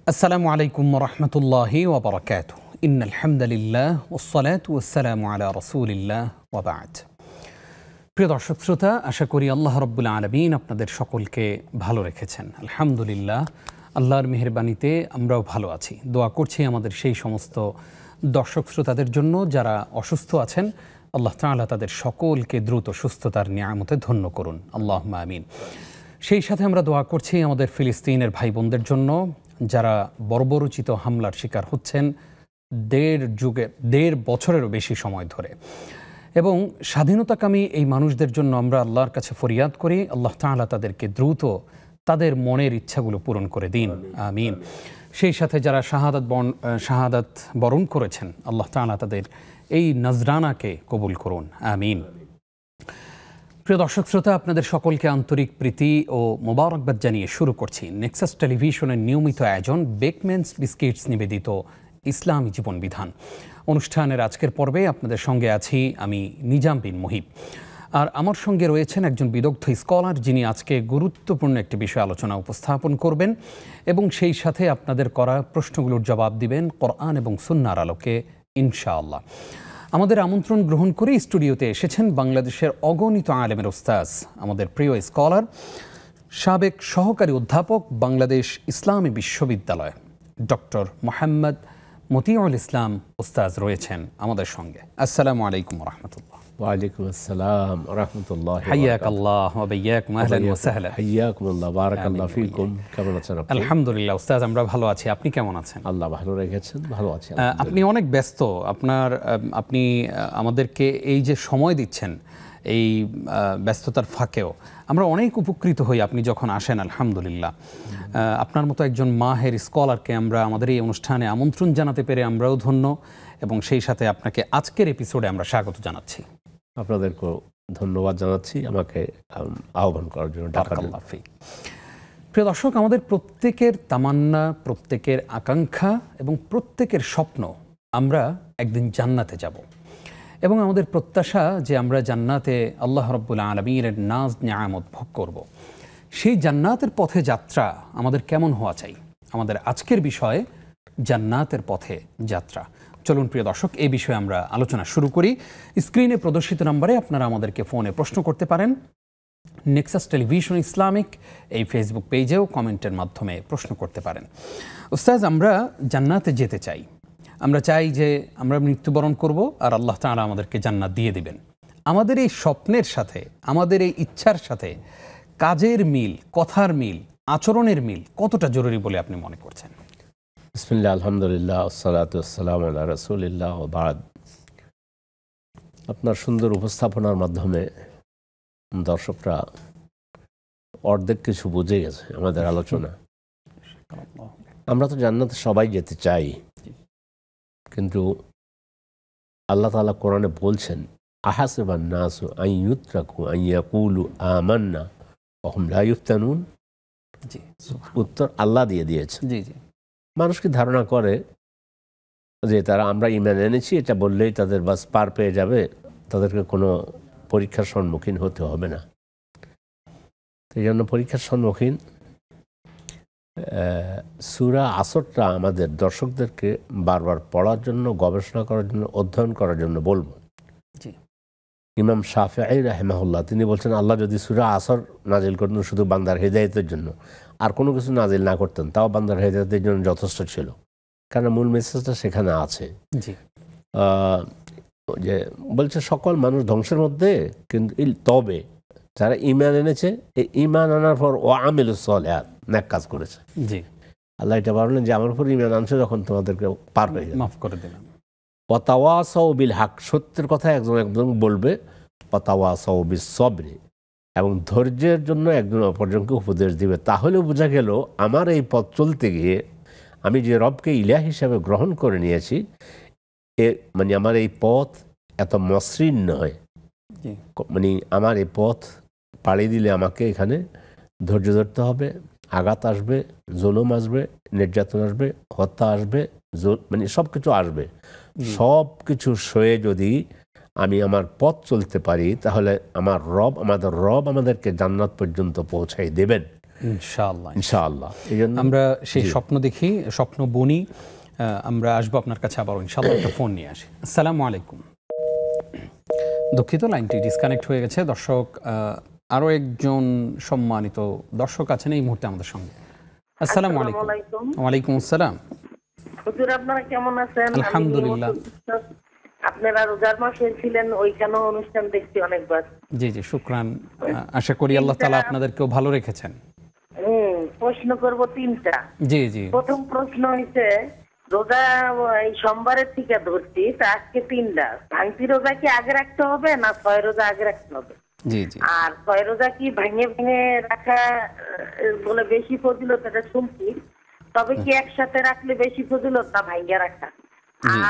আসসালামু আলাইকুম রহমতুল্লাহি ওবরাকাতুহ। ইন্নাল হামদুলিল্লাহ ওয়াসসালাতু ওয়াসসালামু আলা রাসূলিল্লাহ ওয়া বা'দ। প্রিয় দর্শক শ্রোতা, আশা করি আল্লাহ রাব্বুল আলামিন আপনাদের সকলকে ভালো রেখেছেন। আলহামদুলিল্লাহ, আল্লাহর মেহেরবানিতে আমরাও ভালো আছি। দোয়া করছি আমাদের সেই সমস্ত দর্শক শ্রোতাদের জন্য যারা অসুস্থ আছেন। আল্লাহ তাআলা তাদের সকলকে দ্রুত সুস্থতার নিয়ামতে ধন্য করুন, আল্লাহুম্মা আমিন। সেই সাথে আমরা দোয়া করছি আমাদের ফিলিস্তিনের ভাই বোনদের জন্য যারা বর্বরোচিত হামলার শিকার হচ্ছেন দেড় বছরেরও বেশি সময় ধরে। এবং স্বাধীনতাকামী এই মানুষদের জন্য আমরা আল্লাহর কাছে ফরিয়াদ করি, আল্লাহ তাআলা তাদেরকে দ্রুত তাদের মনের ইচ্ছাগুলো পূরণ করে দিন, আমিন। সেই সাথে যারা শাহাদাত বরণ করেছেন, আল্লাহ তাআলা তাদের এই নজরানাকে কবুল করুন, আমিন। প্রিয় দর্শক শ্রোতা, আপনাদের সকলকে আন্তরিক প্রীতি ও মোবারকবাদ জানিয়ে শুরু করছি নেক্সাস টেলিভিশনের নিয়মিত আয়োজন বেকম্যানস বিস্কিটস নিবেদিত ইসলামী জীবন বিধান অনুষ্ঠানের আজকের পর্বে আপনাদের সঙ্গে আছি আমি নিজাম বিন মুহিব। আর আমার সঙ্গে রয়েছেন একজন বিদগ্ধ স্কলার, যিনি আজকে গুরুত্বপূর্ণ একটি বিষয় আলোচনা উপস্থাপন করবেন এবং সেই সাথে আপনাদের করা প্রশ্নগুলোর জবাব দিবেন কোরআন এবং সুন্নাহর আলোকে ইনশাআল্লাহ। আমাদের আমন্ত্রণ গ্রহণ করে স্টুডিওতে এসেছেন বাংলাদেশের অগণিত আলেমের ওস্তাজ, আমাদের প্রিয় স্কলার, সাবেক সহকারী অধ্যাপক, বাংলাদেশ ইসলামী বিশ্ববিদ্যালয়, ডক্টর মোহাম্মদ মতিউল ইসলাম ওস্তাজ রয়েছেন আমাদের সঙ্গে। আসসালামু আলাইকুম রহমতুল্লাহ। ওয়ালাইকুম আসসালাম রাহমাতুল্লাহ। হাইয়াকাল্লাহ ওয়া বাইয়াকুম, আহলান ওয়া সাহলান। হাইয়াকুমুল্লাহ, বারাকাল্লাহু ফীকুম। কেমন আছেন আপনি? আলহামদুলিল্লাহ ওস্তাজ, আমরা ভালো আছি। আপনি কেমন আছেন? আল্লাহ ভালো রেখেছেন, ভালো আছি। আপনি অনেক ব্যস্ত, আপনি আমাদেরকে এই যে সময় দিচ্ছেন, এই ব্যস্ততার ফাঁকেও আমরা অনেক উপকৃত হই আপনি যখন আসেন। আলহামদুলিল্লাহ, আপনার মতো একজন মাহের স্কলারকে আমরা আমাদের এই অনুষ্ঠানে আমন্ত্রণ জানাতে পেরে আমরাও ধন্য, এবং সেই সাথে আপনাকে আজকের এপিসোডে আমরা স্বাগত জানাচ্ছি। আপনাদেরকেও ধন্যবাদ জানাচ্ছি আমাকে আহ্বান করার জন্য। বারাকাল্লাহু ফিক। প্রিয় দর্শক, আমাদের প্রত্যেকের তামান্না, প্রত্যেকের আকাঙ্ক্ষা এবং প্রত্যেকের স্বপ্ন আমরা একদিন জান্নাতে যাব, এবং আমাদের প্রত্যাশা যে আমরা জান্নাতে আল্লাহ রাব্বুল আলামিনের নাজ নিয়ামত ভোগ করব। সেই জান্নাতের পথে যাত্রা আমাদের কেমন হওয়া চাই? আমাদের আজকের বিষয় জান্নাতের পথে যাত্রা। চলুন প্রিয় দর্শক, এই বিষয়ে আমরা আলোচনা শুরু করি। স্ক্রিনে প্রদর্শিত নম্বরে আপনারা আমাদেরকে ফোনে প্রশ্ন করতে পারেন। নেক্সাস টেলিভিশন ইসলামিক এই ফেসবুক পেজেও কমেন্টের মাধ্যমে প্রশ্ন করতে পারেন। উস্তাজ, আমরা জান্নাতে যেতে চাই, আমরা চাই যে আমরা মৃত্যুবরণ করব আর আল্লাহ তাআলা আমাদেরকে জান্নাত দিয়ে দিবেন। আমাদের এই স্বপ্নের সাথে, আমাদের এই ইচ্ছার সাথে কাজের মিল, কথার মিল, আচরণের মিল কতটা জরুরি বলে আপনি মনে করছেন? বিসমিল্লাহ, আলহামদুলিল্লাহ, আসসালাতু ওয়াসসালামু আলা রাসূলিল্লাহ ওয়া বা'দ। আপনার সুন্দর উপস্থাপনার মাধ্যমে দর্শকরা অর্ধেক কিছু বুঝে গেছে আমাদের আলোচনা। আমরা তো জান্নাতে সবাই যেতে চাই, কিন্তু আল্লাহ তাআলা কোরআনে বলছেন, আহাসিবান নাসু আন ইউতরাকু আন ইয়াকুলু আমান্না ওয়া হুম লা ইফতানুন। উত্তর আল্লাহ দিয়ে দিয়েছেন। জি জি। মানুষ কি ধারণা করে যে তারা আমরা ঈমান এনেছি এটা বললেই তাদের বাস পার পেয়ে যাবে, তাদেরকে কোনো পরীক্ষার সম্মুখীন হতে হবে না। এই জন্য পরীক্ষার সম্মুখীন সূরা আসরটা আমাদের দর্শকদেরকে বারবার পড়ার জন্য, গবেষণা করার জন্য, অধ্যয়ন করার জন্য বলবো। ইমাম শাফিঈ রাহিমাহুল্লাহ তিনি বলছেন, আল্লাহ যদি সূরা আসর নাজিল করতেন শুধু বান্দার হেদায়েতের জন্য, আর কোনো কিছু নাজিল না করতেন, তাও বান্দার হেদায়েতের জন্য যথেষ্ট ছিল, কারণ মূল মেসেজটা সেখানে আছে। যে বলছে সকল মানুষ ধ্বংসের মধ্যে, কিন্তু তবে যারা ঈমান এনেছে, এই ঈমান আনার পর ও আমিলুস সালিহাত, নেক কাজ করেছে। জি, আল্লাহ এটা বললেন যে আমার উপর ঈমান আনছে যখন, তোমাদেরকে পার পেয়ে যাবে, মাফ করে দিলাম। ওয়াতাওয়াসাউ বিল হক, সত্যের কথা একজন বলবে, ওয়াতাওয়াসাউ বিস সবরি, এবং ধৈর্যের জন্য একজন অপরজনকে উপদেশ দিবে। তাহলে বোঝা গেল আমার এই পথ চলতে গিয়ে আমি যে রবকে ইলাহ হিসাবে গ্রহণ করে নিয়েছি, মানে আমার এই পথ এত মসৃণ নয়। মানে আমার এই পথ পাড়ি দিলে আমাকে এখানে ধৈর্য ধরতে হবে, আঘাত আসবে, জুলুম আসবে, নির্যাতন আসবে, হত্যা আসবে, মানে সব কিছু আসবে। সব কিছু সয়ে যদি আমি আমার পথ চলতে পারি, তাহলে আমাদের রব আমাদেরকে জান্নাত পর্যন্ত পৌঁছাই দেবেন। ইনশাআল্লাহ ইনশাআল্লাহ। এই জন্য আমরা সেই স্বপ্ন দেখি, স্বপ্ন বুনি। আমরা আসবো আপনার কাছে আবার ইনশাআল্লাহ, একটা ফোন নিয়ে আসি। আসসালামু আলাইকুম। দুঃখিত, লাইনটি ডিসকানেক্ট হয়ে গেছে। দর্শক, আরো একজন সম্মানিত দর্শক আছেন এই মুহূর্তে আমাদের সঙ্গে। আসসালামু আলাইকুম। ওয়ালাইকুম আসসালাম। হুজুর, আপনারা কেমন আছেন? আলহামদুলিল্লাহ। আপনারা রোজার মাসে ছিলেন, ওইখানে অনুষ্ঠান দেখছি অনেকবার। জি জি, শুকরান। আশা করি আল্লাহ তাআলা আপনাদেরকেও ভালো রেখেছেন। প্রশ্ন করব তিনটা। জি জি। প্রথম প্রশ্ন হইছে, রোজা এই সোমবারের থেকে ধরছি, তা আজকে 3টা ভাঙতি রোজা কি আগে রাখতে হবে না 6 রোজা আগে রাখতে হবে? জি জি। আর 6 রোজা কি ভেঙে ভেঙে রাখা বলে বেশি ফজিলত, এটা শুনছি। তবে কি একসাথে রাখলে বেশি ফজিলত না ভাঙিয়ে রাখা?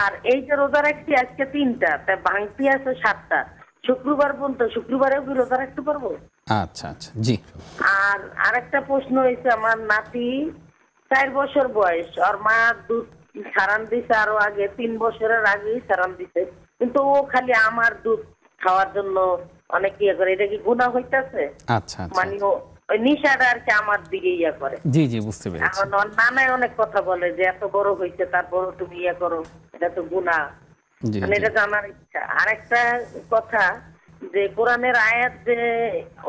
আর এই যে রোজা রাখছি আজকে 3টা, তা ভাঙতি আছে 7টা, শুক্রবার পর্যন্ত, শুক্রবারেও কি রোজা রাখতে পারবো? আচ্ছা আচ্ছা, জি। আর আরেকটা প্রশ্ন হয়েছে, আমার নাতি 4 বছর বয়স, আর মা দুধ সারান দিছে আরো আগে, 3 বছরের আগেই সারান দিছে, কিন্তু ও খালি আমার দুধ খাওয়ার জন্য অনেক ইয়ে করে। এটা কি গুনাহ হইতাছে? আচ্ছা আচ্ছা, মানে ওই নিশাটা আর কি আমার দিকে ইয়ে করে। জি জি, বুঝতে পেরেছি। এখন ওর নানাই অনেক কথা বলে যে এত বড় হয়েছে তারপর তুমি ইয়ে করো, এটা তো গুনাহ। জি মানে এটা জানার ইচ্ছা। আরেকটা কথা, যে কোরআনের আয়াত যে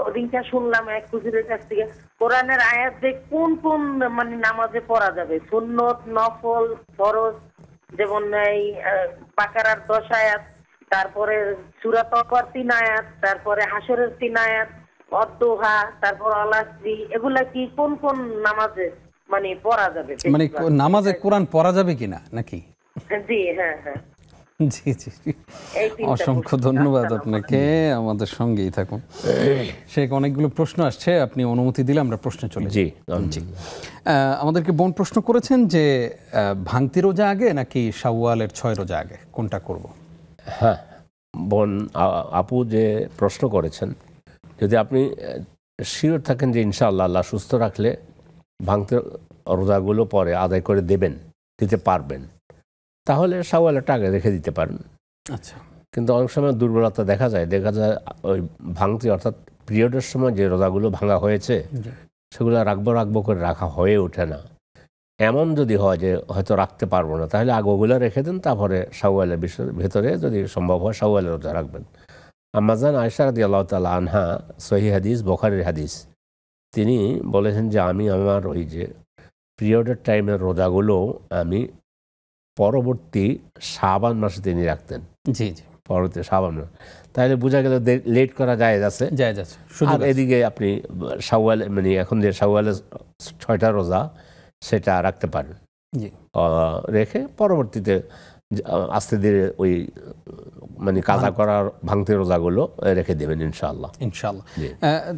ওদিনটা শুনলাম এক হুজুরের কাছ থেকে, কোরআনের আয়াত যে কোন কোন মানে নামাজে পড়া যাবে, সুন্নত, নফল, ফরজ, যেমন এই বাকারার 10 আয়াত, তারপরে সূরা তওবার 3 আয়াত, তারপরে হাসরের 3 আয়াত, অদ্দোহা, তারপর আল-আসরি, এগুলা কি কোন কোন নামাজে মানে পড়া যাবে? মানে নামাজে কোরআন পড়া যাবে কিনা নাকি? জি, হ্যাঁ হ্যাঁ। জি জি, অসংখ্য ধন্যবাদ আপনাকে। আমাদের সঙ্গেই থাকুন। শেখ, অনেকগুলো প্রশ্ন আসছে, আপনি অনুমতি দিলে আমরা প্রশ্নে চলে যাই। জি। আমাদেরকে বোন প্রশ্ন করেছেন যে ভাঙতি রোজা আগে নাকি শাওয়ালের 6 রোজা আগে, কোনটা করব? হ্যাঁ, বোন আপু যে প্রশ্ন করেছেন, যদি আপনি শিওর থাকেন যে ইনশাআল্লাহ আল্লাহ সুস্থ রাখলে ভাঙতে রোজাগুলো পরে আদায় করে দিতে পারবেন, তাহলে শাওয়ালটা আগে রেখে দিতে পারেন। আচ্ছা। কিন্তু অনেক সময় দুর্বলতা দেখা যায় ওই ভাঙতি অর্থাৎ পিরিয়ডের সময় যে রোজাগুলো ভাঙা হয়েছে সেগুলো রাখবো করে রাখা হয়ে ওঠে না। এমন যদি হয় যে হয়তো রাখতে পারবো না, তাহলে আগগুলো রেখে দেন, তারপরে শাওয়ালের ভেতরে যদি সম্ভব হয় শাওয়ালের রোজা রাখবেন। আম্মাজান আয়েশা রাদিয়াল্লাহু তাআলা আনহা, সহিহ হাদিস, বুখারীর হাদিস, তিনি বলেছেন যে আমি আমার ওই যে পিরিয়ডের টাইমের রোজাগুলো আমি পরবর্তী শাবান মাসে তিনি রাখতেন। জি জি, পরবর্তী শাবান মাস। তাহলে বোঝা গেল লেট করা যায় আছে। আর এদিকে আপনি শাওয়াল, মানে এখন যে শাওয়ালের 6টা রোজা সেটা রাখতে পারেন। রেখে পরবর্তীতে আস্তে ধীরে ওই মানে কাজা করার ভাঙতি রোজাগুলো রেখে দেবেন ইনশাআল্লাহ। ইনশাআল্লাহ।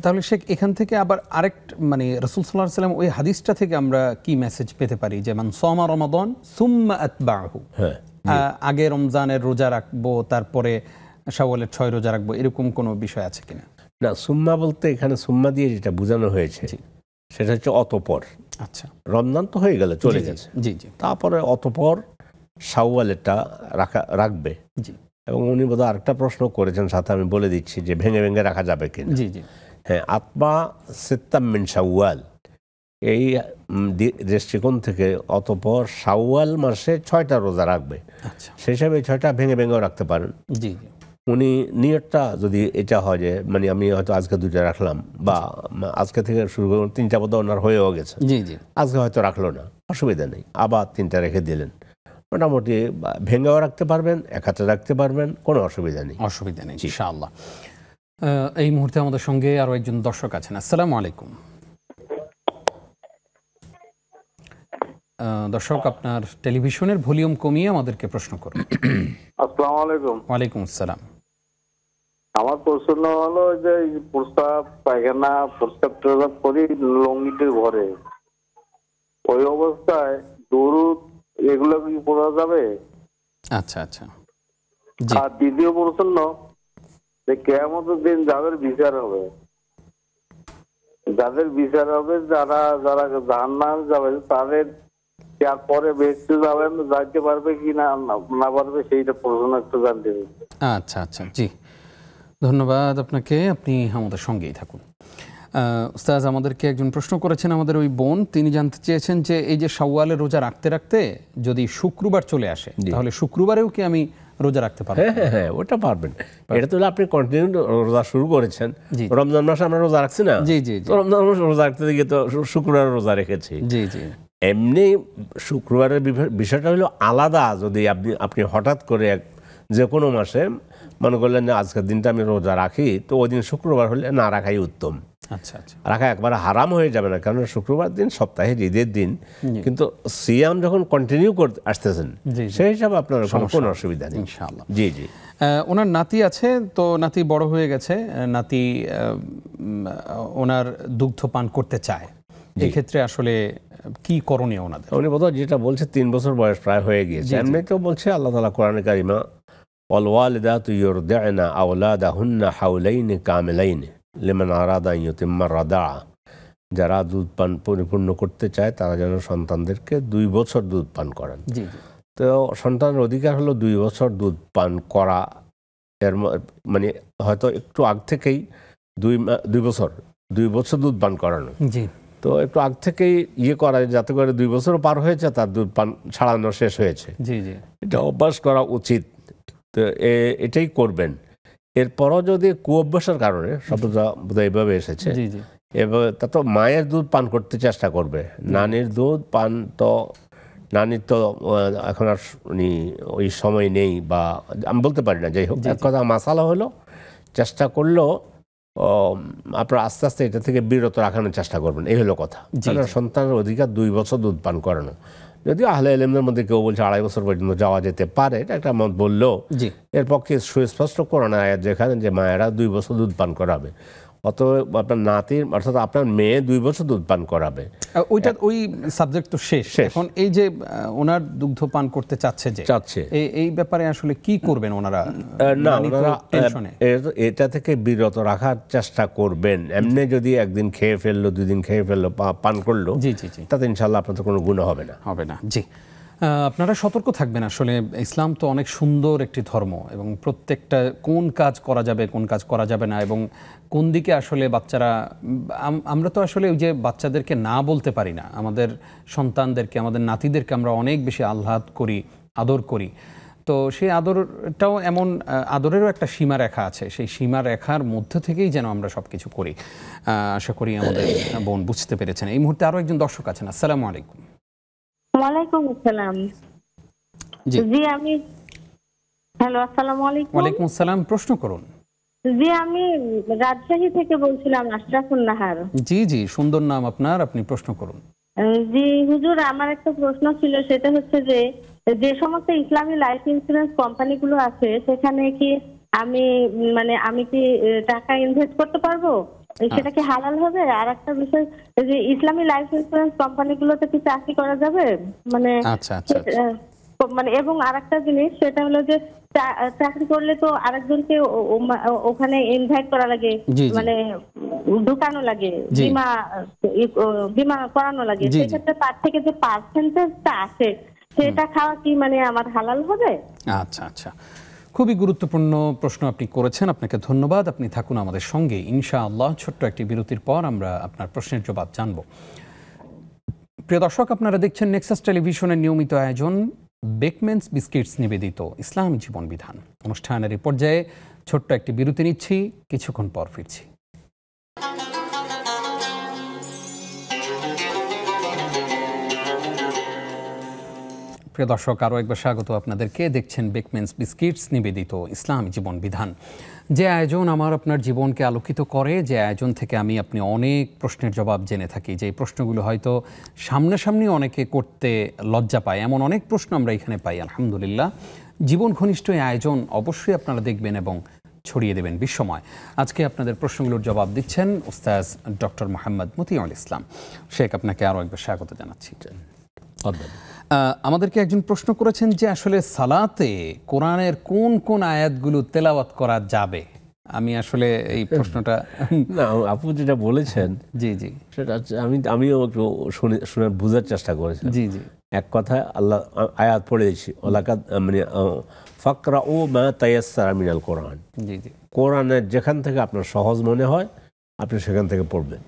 তাহলে শেখ, এখান থেকে আবার আরেক মানে রাসূল সাল্লাল্লাহু আলাইহি ওয়াসাল্লাম ওই হাদিসটা থেকে আমরা কি মেসেজ পেতে পারি, যে মান সামা রমাদান সুম্মা আতবাহু, আগে রমজানের রোজা রাখবো তারপরে শাওয়ালের 6 রোজা রাখবো, এরকম কোনো বিষয় আছে কিনা? না, সুম্মা বলতে এখানে সুম্মা দিয়ে যেটা বোঝানো হয়েছে সেটা হচ্ছে অতঃপর। আচ্ছা, রমজান তো হয়ে গেল, চলে গেছে, জি জি, তারপরে অতঃপর শাওয়ালটা রাখবে। জি। এবং উনি বোধহয় আরেকটা প্রশ্ন করেছেন, সাথে আমি বলে দিচ্ছি যে ভেঙে ভেঙে রাখা যাবে কিনা। জি জি, হ্যাঁ, আতবা সিত্তাম মিন শাওয়াল, এই দৃষ্টিকোণ থেকে অতঃপর শাওয়াল মাসে 6টা রোজা রাখবে। আচ্ছা, সেই হিসাবে 6টা ভেঙে ভেঙেও রাখতে পারেন। জি জি, উনি নিয়তটা যদি এটা হয় যে মানে আমি হয়তো আজকে 2টা রাখলাম, বা আজকে থেকে শুরু করে 3টা বোধহয় ওনার হয়েও গেছে, জি জি, আজকে হয়তো রাখলো না, অসুবিধা নেই, আবার 3টা রেখে দিলেন। মোটামুটি ভেঙেও রাখতে পারবেন, এক হাতে রাখতে পারবেন, কোনো অসুবিধা নেই। ইনশাআল্লাহ। এই মুহূর্তে আমাদের সঙ্গে আরো একজন দর্শক আছেন। আসসালামু আলাইকুম। দর্শক, আপনার টেলিভিশনের ভলিউম কমিয়ে আমাদেরকে প্রশ্ন করুন। আসসালামু আলাইকুম। ওয়ালাইকুম আসসালাম। আমার প্রশ্ন হলো যে প্রস্তাব পায়খানা প্রস্তাব করি লঙ্গিতে ঘরে, ওই অবস্থায় দরুদ এগুলো কি পড়া যাবে? আচ্ছা আচ্ছা। আর দ্বিতীয় প্রশ্ন, যে কিয়ামতের দিন যাদের বিচার হবে, যারা জাহান্নামে যাবে, তাদের পরে বেঁচতে যাবেন, যাইতে পারবে কি না পারবে, সেইটা প্রশ্ন একটু জানতে হবে। আচ্ছা আচ্ছা, জি, ধন্যবাদ আপনাকে, আপনি আমাদের সঙ্গেই থাকুন। উস্তাজ, আমাদেরকে একজন প্রশ্ন করেছেন, আমাদের ওই বোন, তিনি জানতে চেয়েছেন যে এই যে শাওয়ালের রোজা রাখতে রাখতে যদি শুক্রবার চলে আসে তাহলে শুক্রবারেও কি আমি রোজা রাখতে পারবো? হ্যাঁ, ওটা পারবেন। এটা তো আপনি কন্টিনিউ রোজা শুরু করেছেন, রমজান মাসে আমরা রোজা রাখছি না? জি জি। রমজান মাসে রোজা রাখতে গিয়ে তো শুক্রবার রোজা রেখেছি। জি জি। এমনি শুক্রবারের বিষয়টা হলো আলাদা। যদি আপনি হঠাৎ করে যে কোনো মাসে মনে করলেন যে আজকের দিনটা আমি রোজা রাখি, তো ওই দিন শুক্রবার হলে না রাখাই উত্তম। আচ্ছা আচ্ছা। রাখা একবারে হারাম হয়ে যাবে না, কারণ শুক্রবার দিন সপ্তাহের ঈদের দিন, কিন্তু সিয়াম যখন কন্টিনিউ করতে আসতেছেন সেই হিসাবে আপনার কোনো অসুবিধা নেই ইনশাআল্লাহ। জি জি। ওনার নাতি আছে, তো নাতি বড় হয়ে গেছে, নাতি ওনার দুগ্ধ পান করতে চায়, এক্ষেত্রে আসলে কি করণীয় ওনাদের? উনি বোধহয় যেটা বলছে 3 বছর বয়স প্রায় হয়ে গিয়েছে। এমনিতেও বলছে আল্লাহ তাআলা কোরআনে কারিমা, ওয়ালওয়ালিদাতু ইউরদি'না আওলাদাহুন্না হাওলাইনি কামিলাইনি লিমান আরাদা আন ইউতিম্মা রাদা। যারা দুধ পান পরিপূর্ণ করতে চায় তারা যেন সন্তানদেরকে 2 বছর দুধ পান করান। তো সন্তানের অধিকার হলো 2 বছর দুধ পান করা। এর মানে হয়তো একটু আগ থেকেই 2 বছর দুধ পান করানো। তো একটু আগ থেকেই করা, যাতে করে 2 বছরও পার হয়েছে তার দুধ পান ছাড়ানো শেষ হয়েছে। এটা অভ্যাস করা উচিত। তো এটাই করবেন। এরপরও যদি কুঅভ্যাসের কারণে, শব্দটা বোধহয় এইভাবে এসেছে, এভাবে তা তো মায়ের দুধ পান করতে চেষ্টা করবে। নানির দুধ পান তো নানির তো এখন আর ওই সময় নেই, বা আমি বলতে পারি না। যাই হোক, এক কথা মাসালা হলো চেষ্টা করলেও আপনার আস্তে আস্তে এটা থেকে বিরত রাখানোর চেষ্টা করবেন, এই হলো কথা। সন্তানের অধিকার 2 বছর দুধ পান করানো। যদিও আহলে ইলমের মধ্যে কেউ বলছে 2.5 বছর পর্যন্ত যাওয়া যেতে পারে, এটা একটা মত বললেও এর পক্ষে সুস্পষ্ট কোরআনের আয়াত যেখানে যে মায়েরা 2 বছর দুধ পান করাবে, অতএব আপনার নাতির অর্থাৎ আপনার মেয়ে 2 বছর দুধ পান করাবে। ওই সাবজেক্ট তো শেষ। এখন এই যে ওনার দুগ্ধ পান করতে চাচ্ছে এই ব্যাপারে আসলে কি করবেন ওনারা? না, ওনারা এটা থেকে বিরত রাখার চেষ্টা করবেন। এমনি যদি একদিন খেয়ে ফেললো, 2 দিন খেয়ে ফেললো, পান করলো, তাতে ইনশাআল্লাহ আপনাদের কোনো গুনাহ হবে না। জি, আপনারা সতর্ক থাকবেন। আসলে ইসলাম তো অনেক সুন্দর একটি ধর্ম, এবং প্রত্যেকটা কোন কাজ করা যাবে, কোন কাজ করা যাবে না, এবং কোন দিকে আসলে বাচ্চারা, আমরা তো আসলে ওই যে বাচ্চাদেরকে না বলতে পারি না, আমাদের সন্তানদেরকে, আমাদের নাতিদেরকে আমরা অনেক বেশি আহ্লাদ করি, আদর করি। তো সেই আদরটাও এমন, আদরেরও একটা সীমা রেখা আছে, সেই সীমা রেখার মধ্যে থেকেই যেন আমরা সব কিছু করি। আশা করি আমাদের বোন বুঝতে পেরেছেন। এই মুহূর্তে আরও একজন দর্শক আছেন। আসসালামু আলাইকুম। ওয়ালাইকুম আসসালাম। জি আমি, হ্যালো, আসসালামু আলাইকুম। ওয়ালাইকুম আসসালাম, প্রশ্ন করুন। জি আমি রাজশাহী থেকে বলছিলাম, আশরাফুন নাহার। জি জি, সুন্দর নাম আপনার, আপনি প্রশ্ন করুন। জি হুজুর, আমার একটা প্রশ্ন ছিল, সেটা হচ্ছে যে সমস্ত ইসলামী লাইফ ইন্স্যুরেন্স কোম্পানিগুলো আছে, সেখানে কি আমি কি টাকা ইনভেস্ট করতে পারবো? সেটা কি হালাল হবে? আর একটা বিষয়, যে ইসলামী লাইফ ইন্স্যুরেন্স কোম্পানিগুলোতে কি চাকরি করা যাবে? এবং আরেকটা জিনিস, সেটা হলো যে চাকরি করলে তো আরেকজনকে ওখানে ইনভাইট করা লাগে, ঢুকানো লাগে, বীমা করানো লাগে। সেক্ষেত্রে তার থেকে যে পার্সেন্টেজটা আসে, সেটা খাওয়া কি আমার হালাল হবে? আচ্ছা আচ্ছা, খুবই গুরুত্বপূর্ণ প্রশ্ন আপনি করেছেন, আপনাকে ধন্যবাদ। আপনি থাকুন আমাদের সঙ্গে, ইনশাআল্লাহ ছোট্ট একটি বিরতির পর আমরা আপনার প্রশ্নের জবাব জানব। প্রিয় দর্শক, আপনারা দেখছেন নেক্সাস টেলিভিশনের নিয়মিত আয়োজন বেকম্যানস বিস্কিটস নিবেদিত ইসলামী জীবন বিধান অনুষ্ঠানের এই পর্যায়ে ছোট্ট একটি বিরতি নিচ্ছি, কিছুক্ষণ পর ফিরছি। প্রিয় দর্শক, আরও একবার স্বাগত আপনাদেরকে। দেখছেন বেকম্যানস বিস্কিটস নিবেদিত ইসলামী জীবন বিধান, যে আয়োজন আমার আপনার জীবনকে আলোকিত করে, যে আয়োজন থেকে আপনি অনেক প্রশ্নের জবাব জেনে থাকি, যে প্রশ্নগুলো হয়তো সামনাসামনি অনেকে করতে লজ্জা পায়, এমন অনেক প্রশ্ন আমরা এখানে পাই। আলহামদুলিল্লাহ, জীবন ঘনিষ্ঠ এই আয়োজন অবশ্যই আপনারা দেখবেন এবং ছড়িয়ে দেবেন বিশ্বময়। আজকে আপনাদের প্রশ্নগুলোর জবাব দিচ্ছেন উস্তাজ ডক্টর মোহাম্মদ মতিউল ইসলাম শেখ। আপনাকে আরও একবার স্বাগত জানাচ্ছি। আমাদেরকে একজন প্রশ্ন করেছেন যে আসলে সালাতে কোরআনের কোন কোন আয়াতগুলো তেলাওয়াত করা যাবে। আমি আসলে এই প্রশ্নটা, না, আপু যেটা বলেছেন জি জি, সেটা আমিও একটু শুনে বোঝার চেষ্টা করেছি। জি জি, এক কথায় আল্লাহ আয়াত পড়ে দিচ্ছি, ফাকরাউ মা তায়াসসারা মিনাল কোরআন। জি জি, কোরআনের যেখান থেকে আপনার সহজ মনে হয় আপনি সেখান থেকে পড়বেন।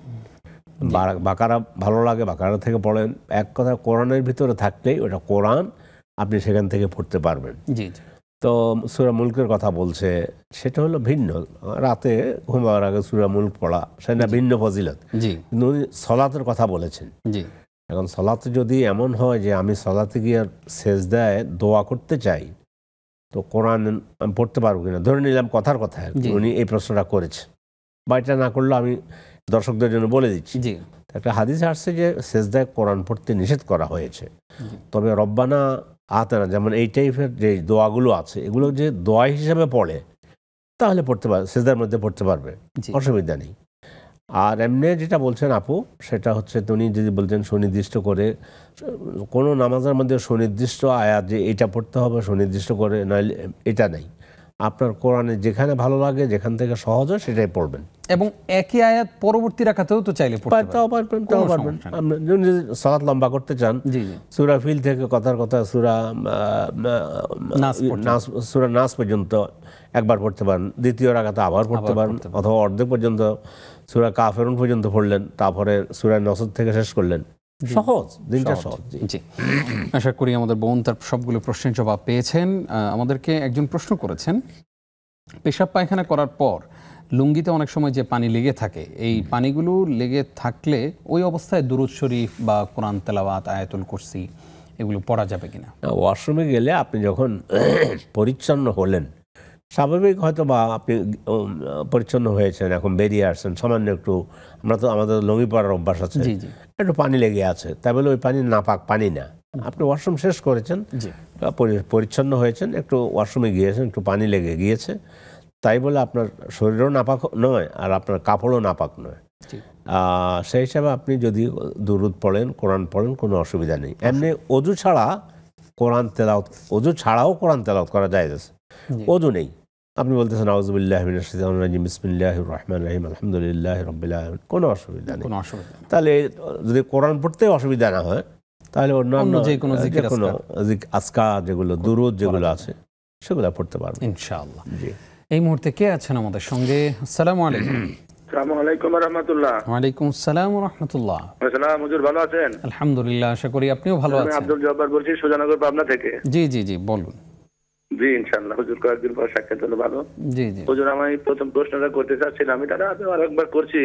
বাকারা ভালো লাগে, বাকারা থেকে পড়েন। এক কথা কোরআনের ভিতরে থাকলেই ওটা কোরআন, আপনি সেখান থেকে পড়তে পারবেন। জি জি তো সূরা মুলকের কথা বলছে, সেটা হলো ভিন্ন। রাতে ঘুমাবার আগে সূরা মুলক পড়া, সেটা ভিন্ন ফজিলত। জি কিন্তু উনি সলাতের কথা বলেছেন। জি এখন সলাতে যদি এমন হয় যে আমি সলাতে গিয়ে সেজদায় দোয়া করতে চাই, তো কোরআন আমি পড়তে পারবো কিনা, ধরে নিলাম কথার কথা উনি এই প্রশ্নটা করেছেন, বা এটা না করলে আমি দর্শকদের জন্য বলে দিচ্ছি। জি একটা হাদিস আসছে যে সেজদায় কোরআন পড়তে নিষেধ করা হয়েছে। তবে রব্বানা আতেনা, যেমন এই টাইপের যে দোয়াগুলো আছে, এগুলো যে দোয়া হিসেবে পড়ে তাহলে পড়তে পারবে, সেজদার মধ্যে পড়তে পারবে, অসুবিধা নেই। আর এমনি যেটা বলছেন আপু, সেটা হচ্ছে উনি যদি বলছেন সুনির্দিষ্ট করে কোনো নামাজের মধ্যে সুনির্দিষ্ট আয়াত যে এটা পড়তে হবে সুনির্দিষ্ট করে, নইলে এটা নেই। আপনার কোরআনে যেখানে ভালো লাগে, যেখান থেকে সহজ হয় সেটাই পড়বেন। এবং একই আয়াত পরবর্তী রাকাতেও তো চাইলে পড়তে পারবেন। তাও পারবেন। আপনি যদি সালাত লম্বা করতে চান, সূরা ফিল থেকে কথার কথা সূরা নাস পর্যন্ত একবার পড়তে পারেন, দ্বিতীয় রাকাতে আবার পড়তে পারেন, অথবা অর্ধেক পর্যন্ত সূরা কাফিরুন পর্যন্ত পড়লেন, তারপরে সূরা নসর থেকে শেষ করলেন। সহজ, দিনটা সহজ। জি, আশা করি আমাদের বোন তার সবগুলো প্রশ্নের জবাব পেয়েছেন। আমাদেরকে একজন প্রশ্ন করেছেন, পেশাব পায়খানা করার পর লুঙ্গিতে অনেক সময় যে পানি লেগে থাকে, এই পানিগুলো লেগে থাকলে ওই অবস্থায় দুরূদ শরীফ বা কোরআন তেলাওয়াত, আয়াতুল কুরসি এগুলো পড়া যাবে কিনা? ওয়াশরুমে গেলে আপনি যখন পরিচ্ছন্ন হলেন, স্বাভাবিক হয়তো বা আপনি পরিচ্ছন্ন হয়েছেন, এখন বেরিয়ে আসছেন, সামান্য একটু, আমরা তো আমাদের লুঙ্গি পরার অভ্যাস আছে, একটু পানি লেগে আছে, তাই বলে ওই পানি নাপাক পানি না। আপনি ওয়াশরুম শেষ করেছেন, পরিচ্ছন্ন হয়েছেন, একটু ওয়াশরুমে গিয়েছেন, একটু পানি লেগে গিয়েছে, তাই বলে আপনার শরীরও নাপাক নয় আর আপনার কাপড়ও নাপাক নয়। সেই হিসাবে আপনি যদি দুরূদ পড়েন, কোরআন পড়েন, কোনো অসুবিধা নেই। এমনি অজু ছাড়াও কোরআন তেলাওয়াত করা যায়। অজু নেই, আপনি বলতেছেন আউযুবিল্লাহি মিনাশ শাইতানির রাজিম, বিসমিল্লাহির রহমানির রহিম, আলহামদুলিল্লাহি রাব্বিল আলামিন, কোনো অসুবিধা নেই। তাহলে যদি কোরআন পড়তে অসুবিধা না হয়, তাহলে অন্য যে কোনো আজকার যেগুলো দুরূদ যেগুলো আছে সেগুলো পড়তে পারবেন ইনশাআল্লাহ। জি, এই মুহূর্তে কে আছেন আমাদের সঙ্গে? আসসালামু আলাইকুম। আসসালামু আলাইকুম ওয়া রাহমাতুল্লাহ। ওয়া আলাইকুম আসসালাম ওয়া রাহমাতুল্লাহ। আসসালাম, হুজুর ভালো আছেন? আলহামদুলিল্লাহ, আশা করি আপনিও ভালো আছেন। আমি আব্দুল জব্বার বলছি, সুজানগর, পাবনা থেকে। জি জি জি, বলুন। জি ইনশাআল্লাহ, হুজুর কয়েকদিন পর সাক্ষাৎ হলো, ভালো। জি জি হুজুর, আমি প্রথম প্রশ্নটা করতে চাচ্ছিলাম, এটা আমি আরেকবার করছি।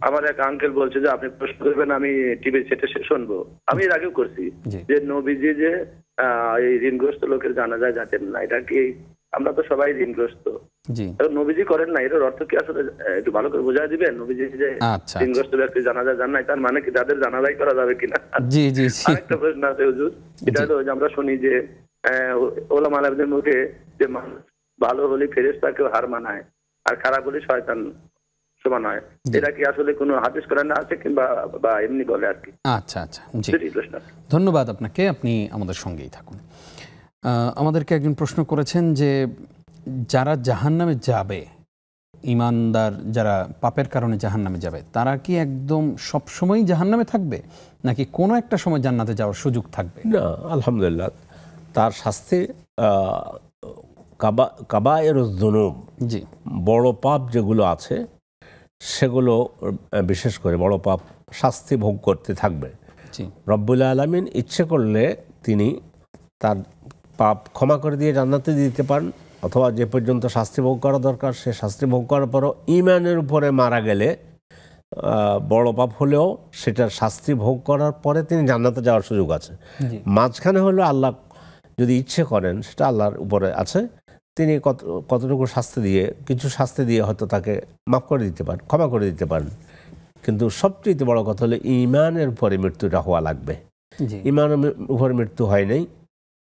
আমার এক আঙ্কেল বলছে যে আপনি প্রশ্ন করবেন, আমি টিভি সেটে শুনবো। আমি এর আগেও করছি যে নবীজি যে এই ঋণগ্রস্ত লোকের জানাজায় যাচ্ছেন না, এটা কি, আমরা তো সবাই ঋণগ্রস্ত, নবীজি করেন না, এর অর্থ কি আসলে একটু ভালো করে বোঝায় দিবেন? নবীজি যে ঋণগ্রস্ত ব্যক্তি জানাজায় যান না, তার মানে কি তাদের জানাজাই করা যাবে কিনা? জি জি। আরেকটা প্রশ্ন আছে হুজুর, এটা হলো যে আমরা শুনি যে ওলামা আলেমদের মুখে যে মানুষ ভালো হলে ফেরেশতাকেও হার মানায় আর খারাপ হলে শয়তান সমান হয়, এটা কি আসলে কোনো হাদিস কোরআনে আছে কিংবা বা এমনি বলে আর কি? আচ্ছা আচ্ছা, জি, ধন্যবাদ আপনাকে, আপনি আমাদের সঙ্গেই থাকুন। আমাদেরকে একজন প্রশ্ন করেছেন যে যারা জাহান্নামে যাবে, ঈমানদার যারা পাপের কারণে জাহান্নামে যাবে, তারা কি একদম সবসময় জাহান্নামে থাকবে নাকি কোনো একটা সময় জান্নাতে যাওয়ার সুযোগ থাকবে? না, আলহামদুলিল্লাহ, তার শাস্তি কাবায়েরুজ যুনুব, জি, বড় পাপ যেগুলো আছে সেগুলো, বিশেষ করে বড় পাপ, শাস্তি ভোগ করতে থাকবে। রব্বুল আলামিন ইচ্ছে করলে তিনি তার পাপ ক্ষমা করে দিয়ে জান্নাতে দিতে পারেন, অথবা যে পর্যন্ত শাস্তি ভোগ করা দরকার সে শাস্তি ভোগ করার পরও ঈমানের উপরে মারা গেলে, বড় পাপ হলেও সেটার শাস্তি ভোগ করার পরে তিনি জান্নাতে যাওয়ার সুযোগ আছে। মাঝখানে হলো আল্লাহ যদি ইচ্ছে করেন, সেটা আল্লাহর উপরে আছে, তিনি কতটুকু শাস্তি দিয়ে, কিছু শাস্তি দিয়ে হয়তো তাকে মাফ করে দিতে পারেন, ক্ষমা করে দিতে পারেন। কিন্তু সবচেয়ে বড় কথা হলো ঈমানের উপরে মৃত্যুটা হওয়া লাগবে। ঈমানের উপরে মৃত্যু হয় নাই,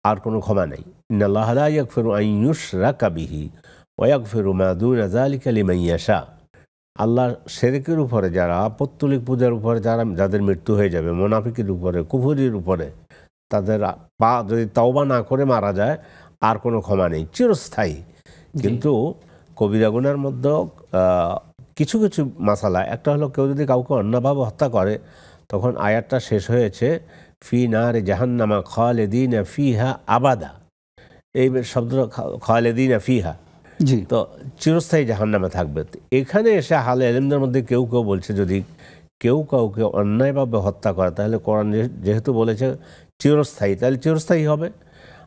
আর কোনো ক্ষমা নেই। ইন্নাল্লাহা লা ইয়াগফিরু আন ইউশরাকা বিহি ওয়া ইয়াগফিরু মা দুনা যালিকা লিমান ইয়াশা। আল্লাহ শিরকের উপরে, যারা পৌত্তলিক পূজার উপরে যাদের মৃত্যু হয়ে যাবে, মুনাফিকের উপরে, কুফরির উপরে, তাদের যদি তওবা না করে মারা যায়, আর কোনো ক্ষমা নেই, চিরস্থায়ী। কিন্তু কবিরা গুনার মধ্যে কিছু কিছু মাসালা, একটা হলো কেউ যদি কাউকে অন্যভাবে হত্যা করে, তখন আয়াতটা শেষ হয়েছে ফি নারে জাহান্নামা খালিদিনা ফিহা আবাদা, এই শব্দ খালিদিনা ফিহা, জি। তো চিরস্থায়ী জাহান্নামে থাকবে। তো এখানে এসে আহলে ইলমদের মধ্যে কেউ কেউ বলছে যদি কেউ কাউকে অন্যায়ভাবে হত্যা করে তাহলে কোরআন যেহেতু বলেছে চিরস্থায়ী, তাহলে চিরস্থায়ী হবে।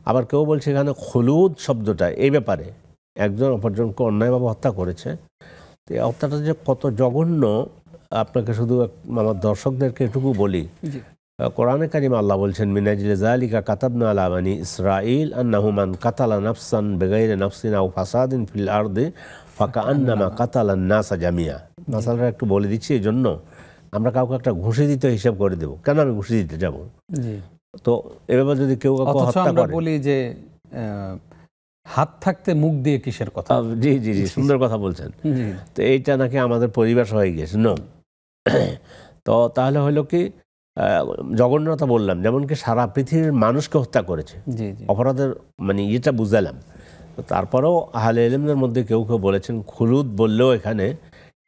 আবার কেউ বলছে এখানে খুলুদ শব্দটা এই ব্যাপারে একজন অপরজনকে অন্যায়ভাবে হত্যা করেছে, তো এই হত্যাটা যে কত জঘন্য আপনাকে শুধু আমার দর্শকদেরকে এটুকু বলি, কোরআনে কারিমে আল্লাহ বলছেন মিনাজিল যালিকা কাতাবনা আলা বানি ইসরাঈল আন্নাহু মান কাতালা নাফসান বিগাইরি নাফসিন আও ফাসাদিন ফিল আরদি ফাকাআন্নামা কাতালান নাসা জামিয়া। মাসালাটা একটু বলে দিচ্ছি এই জন্য আমরা কাউকে একটা ঘুষি দিতে হিসাব করে দেব, কেন আমি ঘুষি দিতে যাব? তো এভাবে যদি কেউ কাউকে হত্যা করে, বলি যে হাত থাকতে মুখ দিয়ে কিসের কথা। জি জি জি, সুন্দর কথা বলছেন। তো এইটা নাকি আমাদের পরিবেশ হয়ে গেছে। নো, তো তাহলে হলো কি জঘন্যতা বললাম, যেমন কি সারা পৃথিবীর মানুষকে হত্যা করেছে, অপরাধের মানে ইয়েটা বুঝালাম। তো তারপরেও আহলে ইলমদের মধ্যে কেউ কেউ বলেছেন খুলুদ বললেও এখানে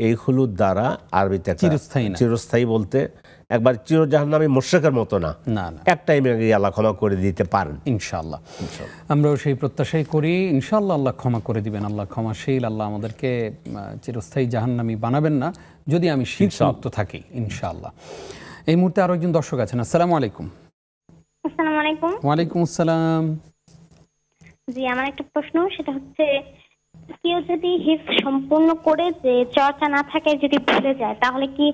এই খুলুদ দ্বারা আরবিতে চিরস্থায়ী বলতে একবার চির জাহান্নামী মুশরিকের মতো না, এক টাইমে আল্লাহ ক্ষমা করে দিতে পারেন ইনশাআল্লাহ। আমরাও সেই প্রত্যাশাই করি ইনশাআল্লাহ আল্লাহ ক্ষমা করে দিবেন। আল্লাহ ক্ষমাশীল, আল্লাহ আমাদেরকে চিরস্থায়ী জাহান্নামী বানাবেন না যদি আমি শিরক মুক্ত থাকি ইনশাআল্লাহ। এই মুহূর্তে আরো একজন দর্শক আছেন। আসসালামু আলাইকুম। আসসালামু আলাইকুম। ওয়ালাইকুম আসসালাম। জি, আমার একটা প্রশ্ন, সেটা হচ্ছে কেউ যদি হিফজ সম্পূর্ণ করে যে চর্চা না থাকে যদি ভুলে যায়, তাহলে কি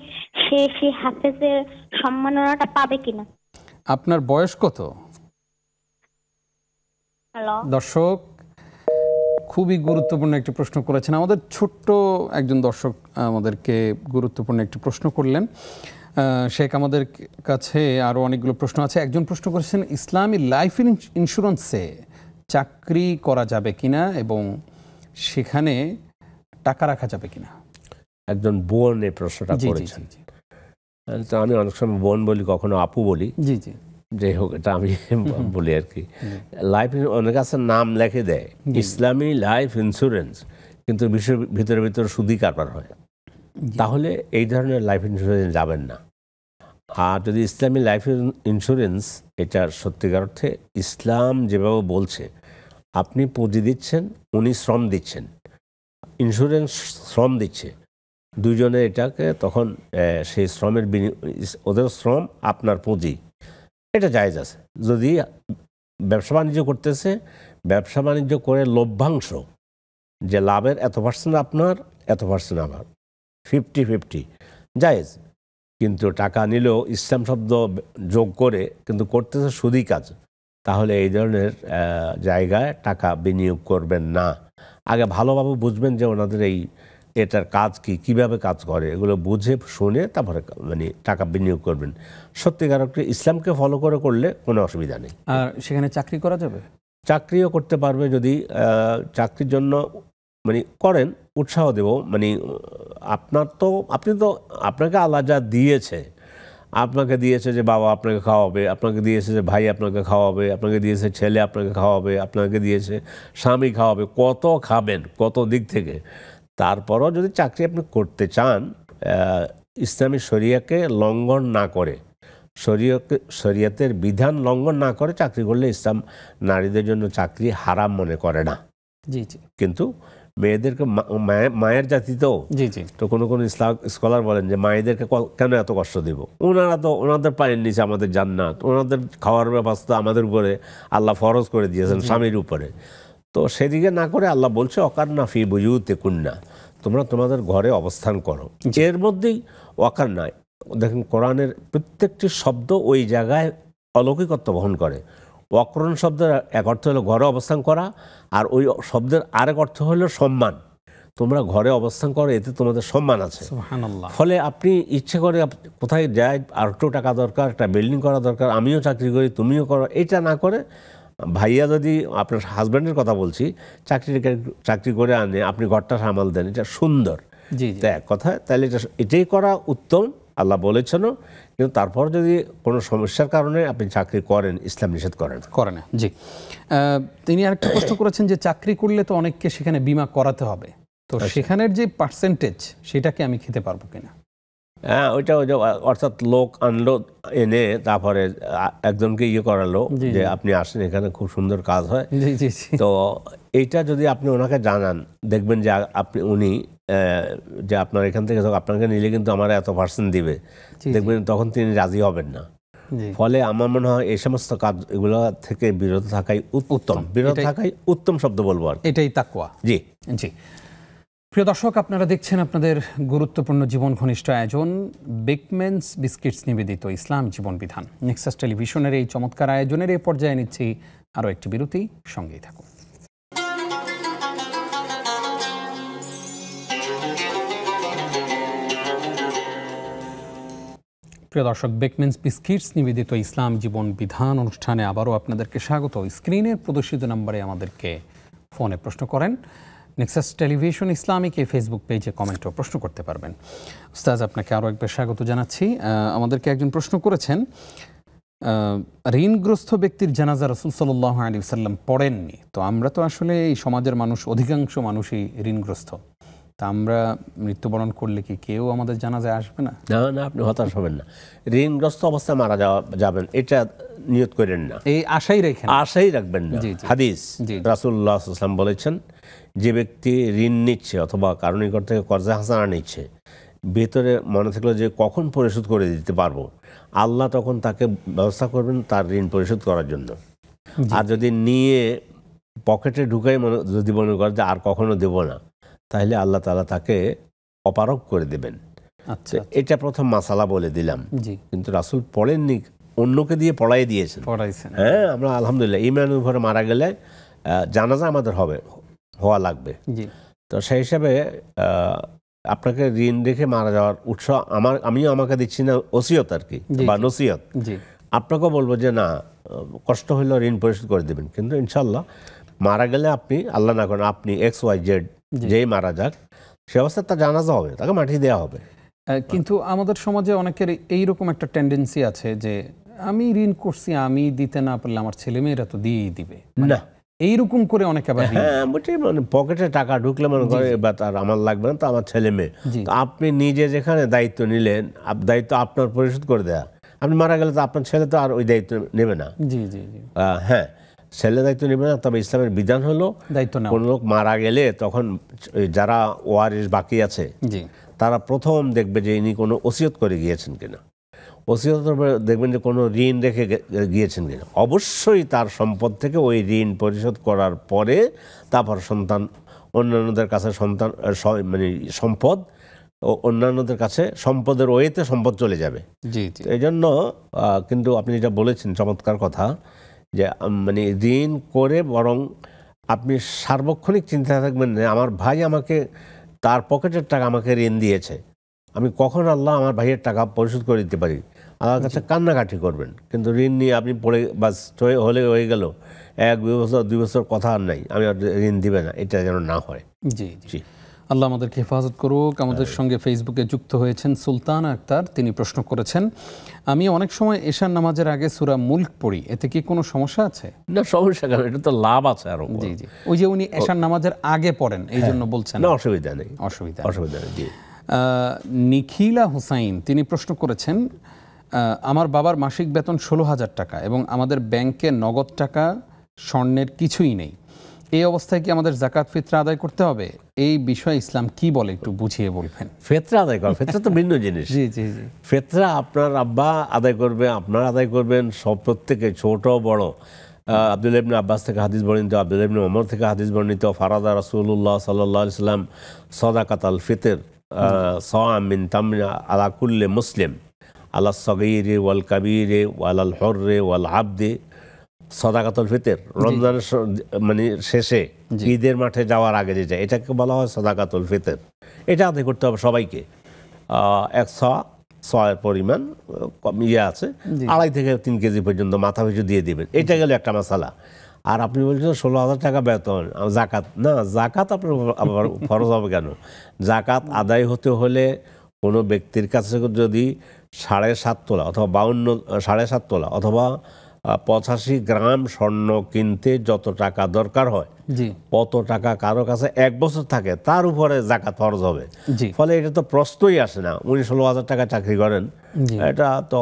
সে সেই হাফেজের সম্মাননাটা পাবে কিনা? আপনার বয়স কত? হ্যালো দর্শক, খুবই গুরুত্বপূর্ণ একটি প্রশ্ন করেছেন আমাদের ছোট্ট একজন দর্শক, আমাদেরকে গুরুত্বপূর্ণ একটি প্রশ্ন করলেন। শেখ, আমাদের কাছে আরও অনেকগুলো প্রশ্ন আছে। একজন প্রশ্ন করেছেন ইসলামী লাইফ ইন্স্যুরেন্সে চাকরি করা যাবে কিনা এবং সেখানে টাকা রাখা যাবে কিনা। একজন বোন এই প্রশ্নটা করেছেন। তো আমি অনেক সময় বোন বলি, কখনো আপু বলি। জি জি, যাই হোক, এটা আমি বলি আর কি। লাইফ অনেক আছে নাম লেখে দেয় ইসলামী লাইফ ইন্স্যুরেন্স, কিন্তু ভিতরে ভিতরে সুদি কারবার হয়, তাহলে এই ধরনের লাইফ ইন্স্যুরেন্স যাবেন না। আর যদি ইসলামী লাইফ ইন্স্যুরেন্স এটা সত্যিকার অর্থে ইসলাম যেভাবে বলছে, আপনি পুঁজি দিচ্ছেন, উনি শ্রম দিচ্ছেন, ইন্স্যুরেন্স শ্রম দিচ্ছে, দুজনে এটাকে তখন সেই শ্রমের ওদের শ্রম আপনার পুঁজি, এটা জায়েজ আছে। যদি ব্যবসা বাণিজ্য করতেছে, ব্যবসা বাণিজ্য করে লভ্যাংশ যে লাভের এত পার্সেন্ট আপনার, এত পার্সেন্ট আমার, 50-50 জায়েজ। কিন্তু টাকা নিলেও ইসলাম শব্দ যোগ করে কিন্তু করতেছে সুদি কাজ, তাহলে এই ধরনের জায়গায় টাকা বিনিয়োগ করবেন না। আগে ভালোভাবে বুঝবেন যে ওনাদের এটার কাজ কি, কিভাবে কাজ করে, এগুলো বুঝে শুনে তারপরে মানে টাকা বিনিয়োগ করবেন। সত্যিকার অর্থে ইসলামকে ফলো করে করলে কোনো অসুবিধা নেই। আর সেখানে চাকরি করা যাবে? চাকরিও করতে পারবে যদি চাকরির জন্য মানে করেন, উৎসাহ দেব। মানে আপনি তো আপনাকে আল্লাহ যা দিয়েছে, আপনাকে দিয়েছে যে বাবা আপনাকে খাওয়াবে, আপনাকে দিয়েছে যে ভাই আপনাকে খাওয়াবে, আপনাকে দিয়েছে ছেলে আপনাকে খাওয়াবে, আপনাকে দিয়েছে স্বামী খাওয়াবে, কত খাবেন কত দিক থেকে। তারপরও যদি চাকরি আপনি করতে চান, ইসলামী শরিয়াকে লঙ্ঘন না করে, শরিয়তের বিধান লঙ্ঘন না করে চাকরি করলে ইসলাম নারীদের জন্য চাকরি হারাম মনে করে না। জি জি, কিন্তু মেয়েদেরকে মায়ের জাতি তো কোনো কোনো স্কলার বলেন যে মায়েদেরকে কেন এত কষ্ট দেব, ওনাদের পায়ের নিচে আমাদের জান্নাত, ওনাদের খাওয়ার ব্যবস্থা আমাদের উপরে আল্লাহ ফরজ করে দিয়েছেন স্বামীর উপরে। তো সেদিকে না করে আল্লাহ বলছে অকান্না ফি বুয়ুতে কুন্না, তোমরা তোমাদের ঘরে অবস্থান করো। এর মধ্যেই অকান্না, দেখেন কোরআনের প্রত্যেকটি শব্দ ওই জায়গায় অলৌকিকত্ব বহন করে। অকরণ শব্দের এক অর্থ হলো ঘরে অবস্থান করা, আর ওই শব্দের আরেক অর্থ হলো সম্মান। তোমরা ঘরে অবস্থান করো, এতে তোমাদের সম্মান আছে। ফলে আপনি ইচ্ছে করে কোথায় যায়, আর একটু টাকা দরকার, একটা বিল্ডিং করা দরকার, আমিও চাকরি করি তুমিও করো, এটা না করে ভাইয়া যদি আপনার হাজব্যান্ডের কথা বলছি চাকরি করে আনে, আপনি ঘরটা সামাল দেন, এটা সুন্দর এক কথা, তাহলে এটাই করা উত্তম, আল্লাহ বলেছেনও। কিন্তু তারপর যদি কোনো সমস্যার কারণে আপনি চাকরি করেন, ইসলাম নিষেধ করে না। জি, তিনি আরেকটা প্রশ্ন করেছেন যে চাকরি করলে তো অনেককে সেখানে বীমা করাতে হবে, তো সেখানের যে পার্সেন্টেজ সেটাকে আমি খেতে পারবো কিনা? হ্যাঁ, ওইটা অর্থাৎ লোক আনলো, এনে তারপরে একজনকে করালো যে আপনি আসেন, এখানে খুব সুন্দর কাজ হয়। তো এইটা যদি আপনি ওনাকে জানান, দেখবেন যে উনি যে আপনার এখান থেকে আপনাকে নিলে কিন্তু আমার এত % দিবে, দেখবেন তখন তিনি রাজি হবেন না। ফলে আমার মনে হয় এই সমস্ত কাজ এগুলো থেকে বিরত থাকাই উত্তম, বিরত থাকাই উত্তম শব্দ বলবো আর এটাই তাকওয়া। জি জি। প্রিয় দর্শক, আপনারা দেখছেন আপনাদের গুরুত্বপূর্ণ জীবন ঘনিষ্ঠ আয়োজন বেকম্যানস বিস্কিটস নিবেদিত ইসলাম জীবন বিধান। নেক্সাস টেলিভিশনের এই চমৎকার আয়োজনের এই পর্যায়ে নিচ্ছি আরও একটি বিরতি, সঙ্গেই থাকুন। প্রিয় দর্শক, বেকম্যানস বিস্কিটস নিবেদিত ইসলাম জীবন বিধান অনুষ্ঠানে আবারও আপনাদেরকে স্বাগত। স্ক্রিনের প্রদর্শিত নম্বরে আমাদেরকে ফোনে প্রশ্ন করেন। নেক্সাস টেলিভিশন ইসলামিক এই ফেসবুক পেজে কমেন্টও প্রশ্ন করতে পারবেন। উস্তাজ, আপনাকে আরও একবার স্বাগত জানাচ্ছি। আমাদেরকে একজন প্রশ্ন করেছেন, ঋণগ্রস্ত ব্যক্তির জানাজা রাসূল সাল্লাল্লাহু আলাইহি ওয়াসাল্লাম পড়েননি, তো আমরা তো আসলে এই সমাজের মানুষ, অধিকাংশ মানুষই ঋণগ্রস্ত, তা আমরা মৃত্যুবরণ করলে কি কেউ আমাদের জানাজায় আসবে না? না না, আপনি হতাশ হবেন না। ঋণগ্রস্ত অবস্থায় মারা যাবেন এটা নিয়ত করেন না, এই আশাই রাখবেন না। হাদিস রাসূলুল্লাহ সাল্লাল্লাহু আলাইহি ওয়াসাল্লাম বলেছেন, যে ব্যক্তি ঋণ নিচ্ছে অথবা কারো নিকট থেকে কর্জা হাসানা নিচ্ছে, ভেতরে মনে থাকলো যে কখন পরিশোধ করে দিতে পারবো, আল্লাহ তখন তাকে ব্যবস্থা করবেন তার ঋণ পরিশোধ করার জন্য। আর যদি নিয়ে পকেটে ঢুকাই যদি মনে করে যে আর কখনো দেব না, তাহলে আল্লাহ তাআলা তাকে অপারগ করে দেবেন। আচ্ছা, এটা প্রথম মাসালা বলে দিলাম। কিন্তু রাসূল পড়েননি, অন্যকে দিয়ে পড়াই দিয়েছেন। হ্যাঁ, আমরা আলহামদুলিল্লাহ ইমানের উপরে মারা গেলে জানাজা আমাদের হওয়া লাগবে। তো সেই হিসাবে আপনাকে ঋণ রেখে মারা যাওয়ার উৎসাহ আমিও আমাকে দিচ্ছি না, ওসিয়ত আর কি, বা নসিহত। আপনাকেও বলবো যে না, কষ্ট হইলেও ঋণ পরিশোধ করে দেবেন, কিন্তু ইনশাল্লাহ মারা গেলে আপনি, আল্লাহ না করেন, আপনি XYZ যেই মারা যাক, সে অবস্থায় তার জানাজা হবে, তাকে মাটি দেওয়া হবে। কিন্তু আমাদের সমাজে অনেকের এইরকম একটা টেন্ডেন্সি আছে যে আমি ঋণ করছি, আমি দিতে না পারলে আমার ছেলেমেয়েরা তো দিয়েই দিবে, না এইরকম করে অনেকে আবার মানে পকেটে টাকা ঢুকলে মনে করে এবার তার আমার লাগবে না, তো আমার ছেলে মেয়ে। আপনি নিজে যেখানে দায়িত্ব নিলেন, দায়িত্ব আপনার পরিশোধ করে দেয়া, আপনি মারা গেলে তো আপনার ছেলে তো আর ওই দায়িত্ব নেবে না। হ্যাঁ, ছেলে দায়িত্ব নেবে না, তবে ইসলামের বিধান হলো কোন লোক মারা গেলে তখন যারা ওয়ারিস বাকি আছে তারা প্রথম দেখবে যে ইনি কোনো ওসিয়ত করে গিয়েছেন কিনা, ওসিয়ত দেখবেন যে কোনো ঋণ রেখে গিয়েছেন কিনা। অবশ্যই তার সম্পদ থেকে ওই ঋণ পরিশোধ করার পরে তারপর সন্তান, অন্যান্যদের কাছে সন্তান মানে সম্পদ, অন্যান্যদের কাছে সম্পদের ওয়েতে সম্পদ চলে যাবে। এই জন্য কিন্তু আপনি যেটা বলেছেন চমৎকার কথা, যে মানে ঋণ করে বরং আপনি সার্বক্ষণিক চিন্তা থাকবেন যে আমার ভাই আমাকে তার পকেটের টাকা আমাকে ঋণ দিয়েছে, আমি কখন আল্লাহ আমার ভাইয়ের টাকা পরিশোধ করে দিতে পারি, আল্লাহর কাছে কান্নাকাটি করবেন। কিন্তু ঋণ নিয়ে আপনি পড়ে বাস হলে হয়ে গেল, 1 বছর 2 বছর কথা আর নাই, আমি ঋণ দিবে না, এটা যেন না হয়। জি জি, আল্লাহ আমাদেরকে হেফাজত করুক। আমাদের সঙ্গে ফেসবুকে যুক্ত হয়েছেন সুলতান আক্তার, তিনি প্রশ্ন করেছেন, আমি অনেক সময় এশার নামাজের আগে সূরা মুলক পড়ি, এতে কি কোনো সমস্যা আছে? না, সমস্যা কেন, এটা তো লাভ আছে আরো। জি জি, ওই যে উনি এশার নামাজের আগে পড়েন, এই জন্য বলছেন। না, অসুবিধা নেই, অসুবিধা নেই। নিখিলা হুসাইন, তিনি প্রশ্ন করেছেন, আমার বাবার মাসিক বেতন 16,000 টাকা এবং আমাদের ব্যাংকে নগদ টাকা, স্বর্ণের কিছুই নেই, এই অবস্থায় কি আমাদের যাকাত ফিতরা আদায় করতে হবে? এই বিষয়ে ইসলাম কি বলে একটু বুঝিয়ে বলবেন। ফিতরা আদায় করা, ফিতরা তো ভিন্ন জিনিস। জি জি জি, ফিতরা আপনার আব্বা আদায় করবে, আপনার আদায় করবেন, সব প্রত্যেকে, ছোট বড়। আব্দুল্লাহ ইবনে আব্বাস থেকে হাদিস বর্ণিত, আব্দুল্লাহ ইবনে ওমর থেকে হাদিস বর্ণিত, ফারাদা রাসূলুল্লাহ সাল্লাল্লাহু আলাইহি ওয়াসাল্লাম সাদাকাতাল ফিতর সাআম মিন তামরিন আলা কুল্লি মুসলিম আলা সগীরি ওয়াল কাবীরি ওয়াল হুররি ওয়াল আবদি। সাদাকাতুল ফিতর রমজানের মানে শেষে ঈদের মাঠে যাওয়ার আগে যে যায়, এটাকে বলা হয় সাদাকাতুল ফিতর। এটা আদায় করতে হবে সবাইকে। 100 পরিমাণ আছে, 2.5 থেকে 3 কেজি পর্যন্ত মাথা পিছু দিয়ে দিবেন। এটা গেল একটা মাসালা। আর আপনি বলছেন 16,000 টাকা বেতন, জাকাত না, জাকাত আপনার আবার ফরজ হবে কেন? জাকাত আদায় হতে হলে কোনো ব্যক্তির কাছে যদি 7.5 তোলা অথবা 7.5 তোলা অথবা 85 গ্রাম স্বর্ণ কিনতে যত টাকা দরকার হয়, কত টাকা কারো কাছে 1 বছর থাকে, তার উপরে জাকাত ফরজ হবে। ফলে এটা তো প্রশ্নই আসে না। উনি 16,000 টাকা চাকরি করেন, এটা তো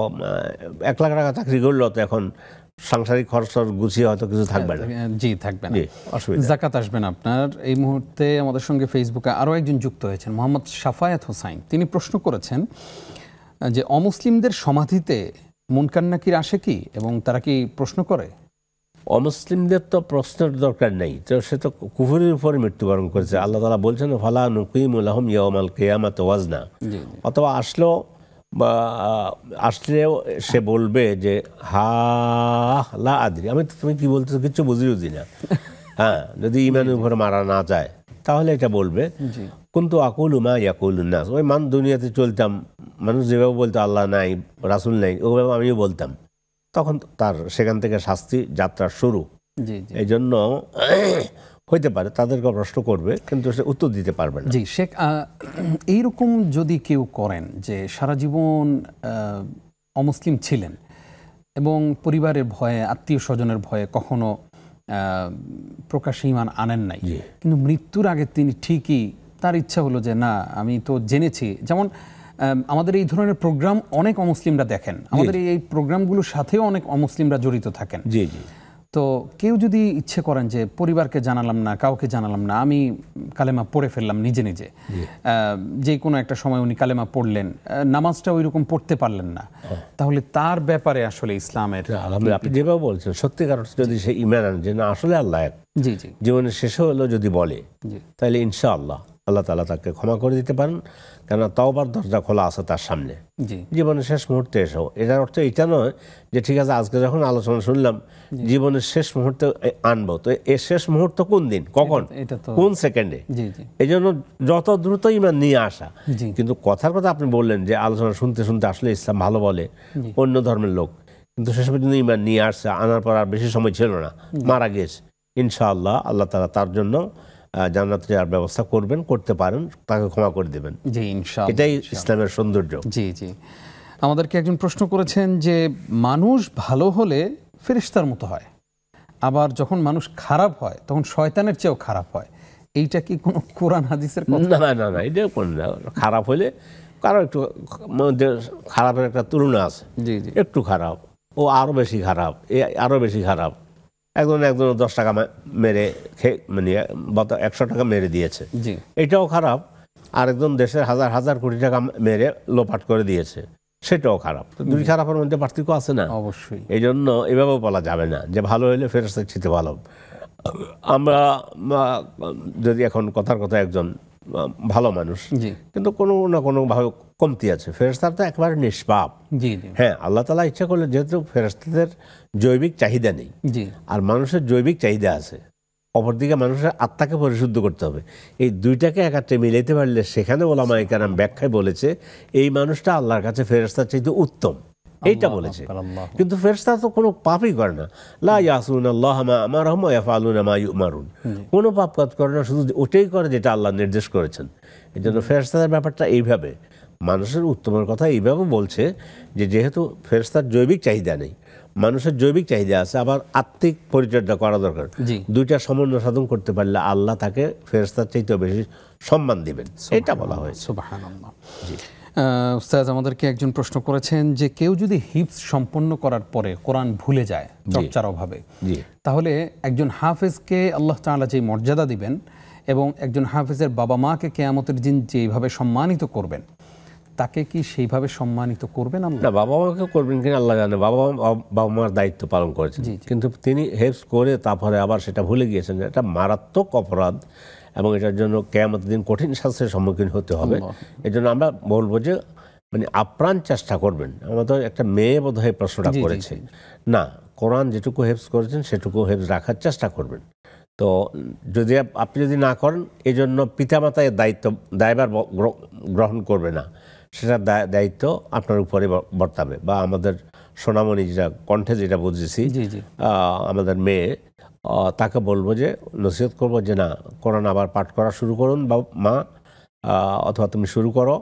1 লাখ টাকা চাকরি করলেও তো এখন সাংসারিক খরচ গুছিয়ে হয়তো কিছু থাকবে না। জি, থাকবে না। জি, অসুবিধা। যাকাত আসবে না আপনার। এই মুহূর্তে আমাদের সঙ্গে ফেসবুকে আরও একজন যুক্ত হয়েছেন, মোহাম্মদ শাফায়াত হোসাইন। তিনি প্রশ্ন করেছেন যে অমুসলিমদের সমাধিতে মুনকার নাকির আসে কি, এবং তারা কি প্রশ্ন করে? অমুসলিমদের তো প্রশ্নের দরকার নেই, তো সে তো কুফরের উপরে মৃত্যুবরণ করেছে। আল্লাহ তাআলা বলছেন ফালা নুকিমু লাহুম ইয়াউমাল কিয়ামাতি ওয়াজনা। অথবা আসলেও সে বলবে যে হা লা আদরি, তুমি কি বলতেছো কিছু বুঝি না। হ্যাঁ, যদি ইমানের উপরে মারা না যায় তাহলে এটা বলবে কিন্তু আকুলু মা ইয়াকুলুন নাস। ওই দুনিয়াতে চলতাম, মানুষ যেভাবে বলতো আল্লাহ নাই, রাসূল নাই, ওভাবে আমিও বলতাম। তখন তার সেখান থেকে শাস্তি যাত্রা শুরু। এই জন্য হইতে পারে তাদেরকে প্রশ্ন করবে, কিন্তু সে উত্তর দিতে পারবে না। জি শেখ, এইরকম যদি কেউ করেন যে সারা জীবন অমুসলিম ছিলেন এবং পরিবারের ভয়ে, আত্মীয় স্বজনের ভয়ে কখনো প্রকাশ্যে ঈমান আনেন নাই, কিন্তু মৃত্যুর আগে তিনি ঠিকই তার ইচ্ছা হলো যে না, আমি তো জেনেছি, যেমন আমাদের এই ধরনের প্রোগ্রাম অনেক অমুসলিমরা দেখেন, আমাদের এই প্রোগ্রামগুলোর সাথেও অনেক অমুসলিমরা জড়িত থাকেন। জি জি। তো কেউ যদি ইচ্ছে করেন যে পরিবারকে জানালাম না, কাউকে জানালাম না, আমি কালেমা পড়ে ফেললাম নিজে নিজে, যে কোনো একটা সময় উনি কালেমা পড়লেন, নামাজটা ওই রকম পড়তে পারলেন না, তাহলে তার ব্যাপারে আসলে ইসলামের, আপনি যেভাবে বলছেন সত্যিকার যদি সে ঈমান আনে যে না আসলে আল্লাহ এক, জি জি, জীবনের শেষে হলো যদি বলে, তাহলে ইনশাআল্লাহ আল্লাহ তাআলা তাকে ক্ষমা করে দিতে পারেন, কেননা তওবার দরজা খোলা আছে তার সামনে। জীবনের শেষ মুহূর্তে এসেও, এটার অর্থ এটা নয় যে ঠিক আছে আজকে যখন আলোচনা শুনলাম জীবনের শেষ মুহূর্তে আনবো, তো এই শেষ মুহূর্ত কোন দিন, কখন, কোন সেকেন্ডে, এই জন্য যত দ্রুত ঈমান নিয়ে আসা। কিন্তু কথার কথা আপনি বললেন যে আলোচনা শুনতে শুনতে আসলে ইসলাম ভালো বলে অন্য ধর্মের লোক, কিন্তু শেষ পর্যন্ত ঈমান নিয়ে আসছে, আনার পর আর বেশি সময় ছিল না, মারা গিয়েছে। ইনশাআল্লাহ আল্লাহ তাআলা তার জন্য জান্নাতে যাওয়ার ব্যবস্থা করবেন, করতে পারেন, তাকে ক্ষমা করে দেবেন। জি ইনশাআল্লাহ, এটাই ইসলামের সৌন্দর্য। জি জি। আমাদেরকে একজন প্রশ্ন করেছেন যে মানুষ ভালো হলে ফেরেশতার মতো হয়, আবার যখন মানুষ খারাপ হয় তখন শয়তানের চেয়েও খারাপ হয়, এইটা কি কোনো কোরআন হাদিসের কথা? না না না, এটা কোন না। খারাপ হলে কারো একটু খারাপের একটা তুলনা আছে, একটু খারাপ, ও আরো বেশি খারাপ, এ আরো বেশি খারাপ। একজন 10 টাকা মেরে মানে 100 টাকা মেরে দিয়েছে, এটাও খারাপ। আর একজন দেশের হাজার হাজার কোটি টাকা মেরে লোপাট করে দিয়েছে, সেটাও খারাপ। দুই খারাপের মধ্যে পার্থক্য আছে না? অবশ্যই। এই জন্য এভাবেও বলা যাবে না যে ভালো হইলে ফেরেশতার চেয়ে ভালো। আমরা যদি এখন কথার কথা একজন ভালো মানুষ, কিন্তু কোনো না কোনো ভাবে কমতি আছে, ফেরেশতার তো একেবারে নিষ্পাপ। হ্যাঁ, আল্লাহ তাআলা ইচ্ছা করলে, যেহেতু ফেরেশতাদের জৈবিক চাহিদা নেই আর মানুষের জৈবিক চাহিদা আছে, অপরদিকে মানুষের আত্মাকে পরিশুদ্ধ করতে হবে, এই দুইটাকে একাত্রে মিলাইতে পারলে সেখানে ওলামায়ে কেরাম ব্যাখ্যায় বলেছে এই মানুষটা আল্লাহর কাছে ফেরেশতার চাইতে উত্তম, এইটা বলেছে। কিন্তু ফেরেশতা তো কোনো পাপই করে না, লা ইয়াসুনাল্লাহ মা আমারহুম ওয়া ইয়াফআলুনা মা ইউমারুন, কোনো পাপ কাজ করে না, শুধু ওটাই করে যেটা আল্লাহ নির্দেশ করেছেন। এই জন্য ফেরেশতাদের ব্যাপারটা এইভাবে, মানুষের উত্তমের কথা এইভাবে বলছে যে যেহেতু ফেরেশতার জৈবিক চাহিদা নেই, মানুষের জৈবিক চাহিদা আছে, আবার আত্মিক পরিচর্যা করা দরকার, দুইটা সমন্বয় সাধন করতে পারলে আল্লাহ তাকে ফেরেশতার চাইতেও বেশি সম্মান দিবেন, এটা বলা হয়েছে। সুবহানাল্লাহ। উস্তাদ, আমাদেরকে একজন প্রশ্ন করেছেন যে কেউ যদি হিফজ সম্পন্ন করার পরে কোরআন ভুলে যায় চর্চার অভাবে, তাহলে একজন হাফেজকে আল্লাহ তাআলা যে মর্যাদা দিবেন এবং একজন হাফেজের বাবা মাকে কিয়ামতের দিন যেভাবে সম্মানিত করবেন, তাকে কি সেইভাবে সম্মানিত করবেন? না, বাবা মাকে করবেন কিনা আল্লাহ জানে, বাবা মার দায়িত্ব পালন করেছেন, কিন্তু তিনি হেফজ করে তারপরে আবার সেটা ভুলে গিয়েছেন, এটা মারাত্মক অপরাধ এবং এটার জন্য কিয়ামতের দিন কঠিন শাস্তির সম্মুখীন হতে হবে। এই জন্য আমরা বলবো যে মানে আপ্রাণ চেষ্টা করবেন। আমাদের একটা মেয়ে বোধ হয় প্রশ্নটা করেছে, না কোরআন যেটুকু হেফজ করেছেন সেটুকু হেফজ রাখার চেষ্টা করবেন। তো যদি আপনি যদি না করেন, এই জন্য পিতামাতা এর দায়ভার গ্রহণ করবে না, সেটা দায়িত্ব আপনার উপরে বর্তাবে। বা আমাদের সোনামণি যেটা কণ্ঠে যেটা বুঝেছি, আমাদের মেয়ে, তাকে বলবো যে নসিহত করবো যে না, কোরআন আবার পাঠ করা শুরু করুন মা, অথবা তুমি শুরু করো,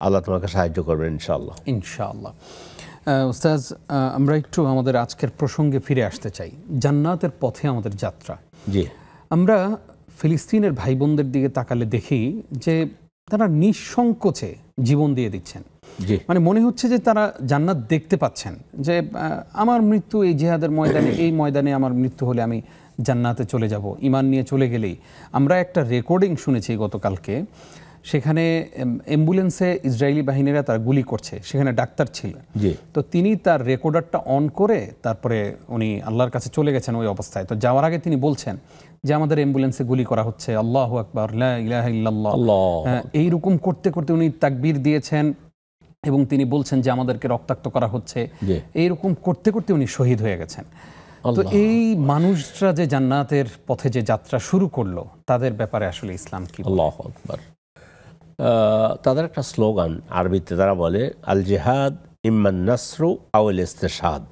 আল্লাহ তোমাকে সাহায্য করবেন ইনশাআল্লাহ। ইনশাআল্লাহ। উস্তাদ, আমরা একটু আমাদের আজকের প্রসঙ্গে ফিরে আসতে চাই, জান্নাতের পথে আমাদের যাত্রা। জি, আমরা ফিলিস্তিনের ভাই বোনদের দিকে তাকালে দেখি যে তারা নিঃসংকোচে জীবন দিয়ে দিচ্ছেন। মানে মনে হচ্ছে যে তারা জান্নাত দেখতে পাচ্ছেন, যে আমার মৃত্যু এই জিহাদের ময়দানে, এই ময়দানে আমার মৃত্যু হলে আমি জান্নাতে চলে যাব, ঈমান নিয়ে চলে গেলেই। আমরা একটা রেকর্ডিং শুনেছি গতকালকে, সেখানে অ্যাম্বুলেন্সে ইসরায়েলি বাহিনীরা তারা গুলি করছে, সেখানে ডাক্তার ছিলেন, তো তিনি তার রেকর্ডারটা অন করে তারপরে উনি আল্লাহর কাছে চলে গেছেন ওই অবস্থায়। তো যাওয়ার আগে তিনি বলছেন যে আমাদের অ্যাম্বুলেন্সে গুলি করা হচ্ছে, আল্লাহু আকবার, লা ইলাহা ইল্লাল্লাহ, এইরকম করতে করতে উনি তাকবীর দিয়েছেন এবং তিনি বলছেন যে আমাদেরকে রক্তাক্ত করা হচ্ছে, এইরকম করতে করতে উনি শহীদ হয়ে গেছেন। তো এই মানুষরা যে জান্নাতের পথে যে যাত্রা শুরু করলো, তাদের ব্যাপারে আসলে ইসলাম কি? আল্লাহু আকবার। তাদের একটা স্লোগান আরবিতে, তারা বলে আল জিহাদ ইম্মান নাসরু আউল ইস্তিশহাদ।